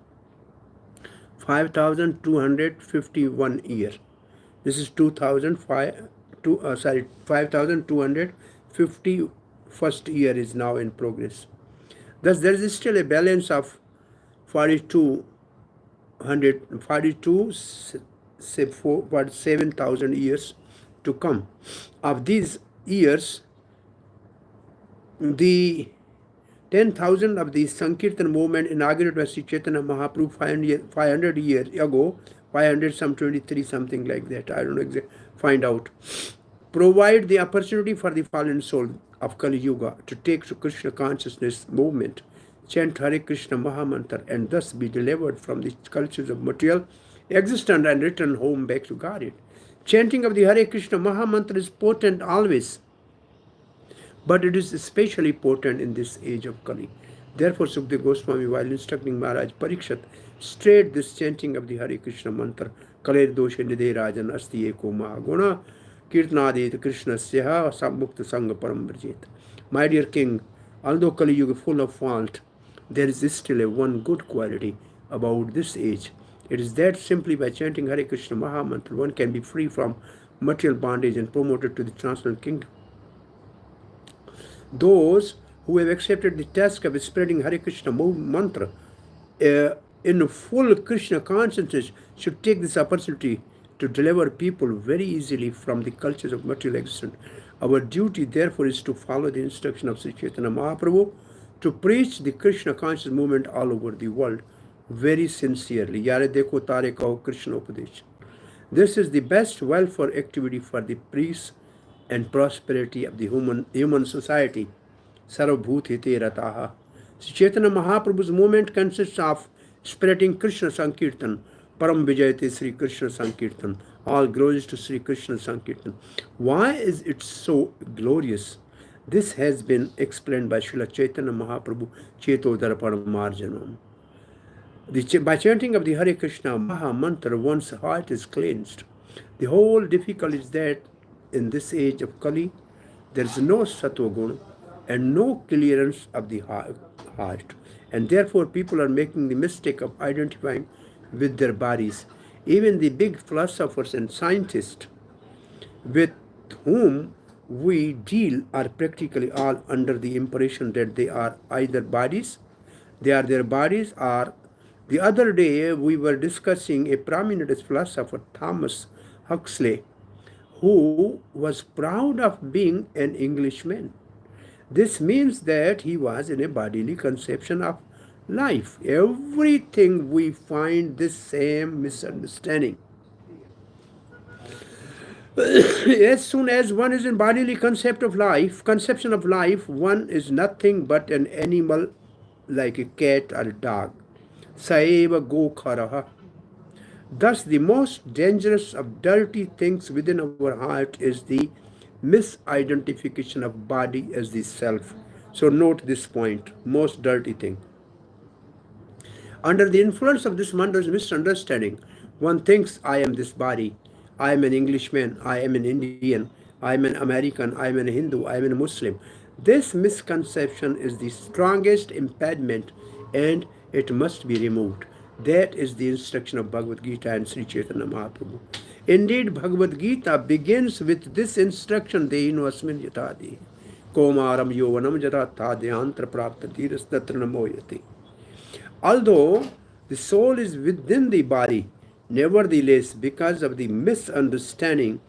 Speaker 1: 5,251 years. This is 5,251st year is now in progress. Thus, there is still a balance of 7,000 years to come. Of these years, the 10,000 of the Sankirtan movement inaugurated by Sri Chaitanya Mahaprabhu 500 years ago, 500 some 23 something like that, I don't know exactly, find out, provide the opportunity for the fallen soul of Kali Yuga to take to Krishna consciousness movement chant Hare Krishna Mahamantra, and thus be delivered from the cultures of material existence and return home back to God. Chanting of the Hare Krishna Mahamantra is potent always, but it is especially potent in this age of Kali. Therefore, Sukdev Goswami, while instructing Maharaj Parikshit, strayed this chanting of the Hare Krishna mantra, Kaler doshe nidhe rajan asti eko mahaguna, kirtanadit Krishna syaha sammukta sangha param brajit. My dear king, although Kali Yuga is full of fault, there is still a one good quality about this age. It is that simply by chanting Hare Krishna Mahamantra, one can be free from material bondage and promoted to the transcendental kingdom. Those who have accepted the task of spreading Hare Krishna mantra in full Krishna consciousness should take this opportunity to deliver people very easily from the cultures of material existence. Our duty, therefore, is to follow the instruction of Sri Chaitanya Mahaprabhu to preach the Krishna conscious movement all over the world very sincerely. Yare dekho tare kaho Krishna upadesh. This is the best welfare activity for the peace and prosperity of the human society. Sarvabhauma hite rataha. Sri Chaitanya Mahaprabhu's movement consists of spreading Krishna Sankirtan, Param Vijayate Sri Krishna Sankirtan. All glories to Sri Krishna Sankirtan. Why is it so glorious? This has been explained by Srila Chaitanya Mahaprabhu, Cheto Darpanam Marjanam. By chanting of the Hare Krishna Maha Mantra, one's heart is cleansed. The whole difficulty is that in this age of Kali, there is no Sattva Guna and no clearance of the heart. And therefore, people are making the mistake of identifying with their bodies. Even the big philosophers and scientists with whom we deal are practically all under the impression that they are either bodies, they are their bodies, or the other day we were discussing a prominent philosopher, Thomas Huxley, who was proud of being an Englishman. This means that he was in a bodily conception of life. Everything we find this same misunderstanding. As soon as one is in bodily conception of life, one is nothing but an animal like a cat or a dog. Saeva go kharaha. Thus, the most dangerous of dirty things within our heart is the misidentification of body as the self. So note this point, most dirty thing. Under the influence of this misunderstanding, one thinks, I am this body, I am an Englishman, I am an Indian, I am an American, I am a Hindu, I am a Muslim. This misconception is the strongest impediment and it must be removed. That is the instruction of Bhagavad Gita and Sri Chaitanya Mahaprabhu. Indeed, Bhagavad Gita begins with this instruction, Deino asmin yatadi, komaram yovanam jatata dhyantra prapta tiras tatra namoyati. Although the soul is within the body, nevertheless, because of the misunderstanding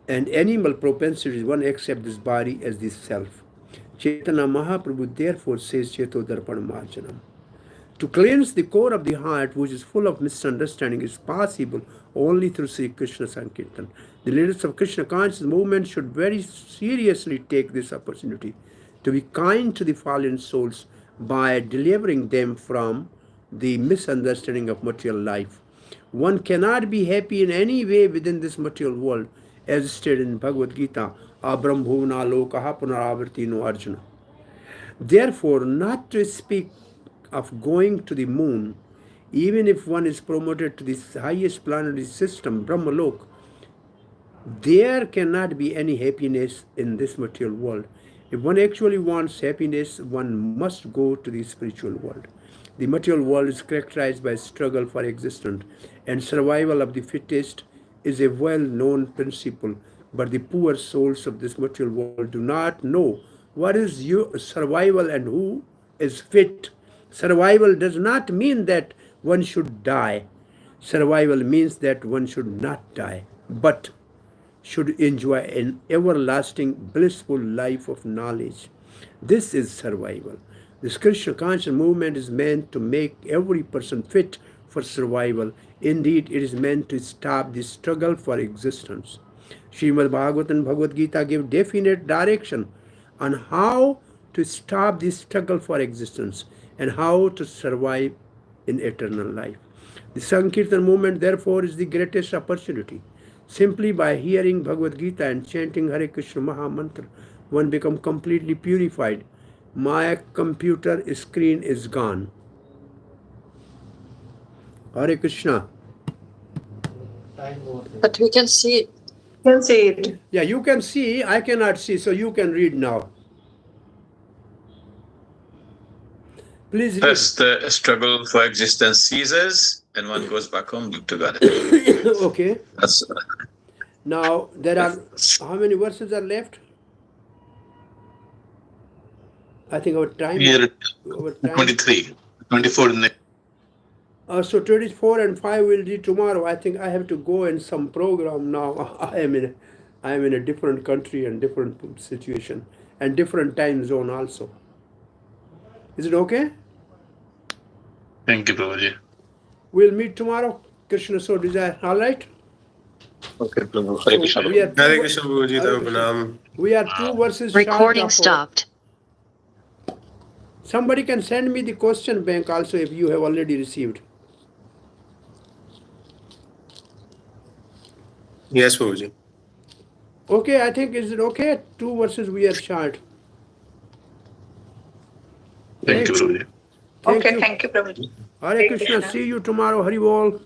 Speaker 1: and animal propensities, one accepts this body as the self. Chaitanya Mahaprabhu therefore says, Cheto Darpan Marjanam. To cleanse the core of the heart, which is full of misunderstanding, is possible only through Sri Krishna Sankirtan. The leaders of Krishna conscious movement should very seriously take this opportunity to be kind to the fallen souls by delivering them from the misunderstanding of material life. One cannot be happy in any way within this material world, as stated in Bhagavad Gita, Abrambhuvna lokaha punaravartino Arjuna. Therefore, not to speak of going to the moon, even if one is promoted to the highest planetary system, Brahmalok, there cannot be any happiness in this material world. If one actually wants happiness, one must go to the spiritual world. The material world is characterized by struggle for existence, and survival of the fittest is a well-known principle, but the poor souls of this material world do not know what is survival and who is fit. Survival does not mean that one should die. Survival means that one should not die, but should enjoy an everlasting blissful life of knowledge. This is survival. This Krishna conscious movement is meant to make every person fit for survival. Indeed, it is meant to stop the struggle for existence. Srimad Bhagavatam and Bhagavad Gita give definite direction on how to stop the struggle for existence. and how to survive in eternal life. The Sankirtan movement, therefore, is the greatest opportunity. Simply by hearing Bhagavad Gita and chanting Hare Krishna Maha Mantra, one becomes completely purified. My computer screen is gone. Hare Krishna.
Speaker 4: But we can see it.
Speaker 12: Can see it.
Speaker 1: Yeah, you can see, I cannot see, so you can read now. Please read.
Speaker 9: First, the struggle for existence ceases, and one goes back home to God.
Speaker 1: Okay.
Speaker 9: That's
Speaker 1: Now, there are, how many verses are left? I think our time
Speaker 7: Here,
Speaker 1: our time.
Speaker 7: 23, 24 next.
Speaker 1: So 24 and 5 will be tomorrow. I think I have to go in some program now. I am in a different country and different situation and different time zone also. Is it okay?
Speaker 7: Thank you, Prabhuji.
Speaker 1: We'll meet tomorrow. Krishna so desire. All right?
Speaker 11: Okay, Prabhu. Hare Krishna.
Speaker 1: We are
Speaker 6: Hare Krishna, Prabhuji,
Speaker 1: Hare
Speaker 6: Tava
Speaker 1: Krishna.
Speaker 6: Pranam.
Speaker 1: We are 2 verses
Speaker 4: Recording
Speaker 1: short of
Speaker 4: stopped.
Speaker 1: Somebody can send me the question bank also if you have already received.
Speaker 6: Yes, Prabhuji.
Speaker 1: Okay, I think, is it okay? 2 verses we are short.
Speaker 7: Thank you, Prabhuji.
Speaker 12: Okay, thank you, Prabhuji.
Speaker 1: Hare Krishna. See you tomorrow. Hari Bol.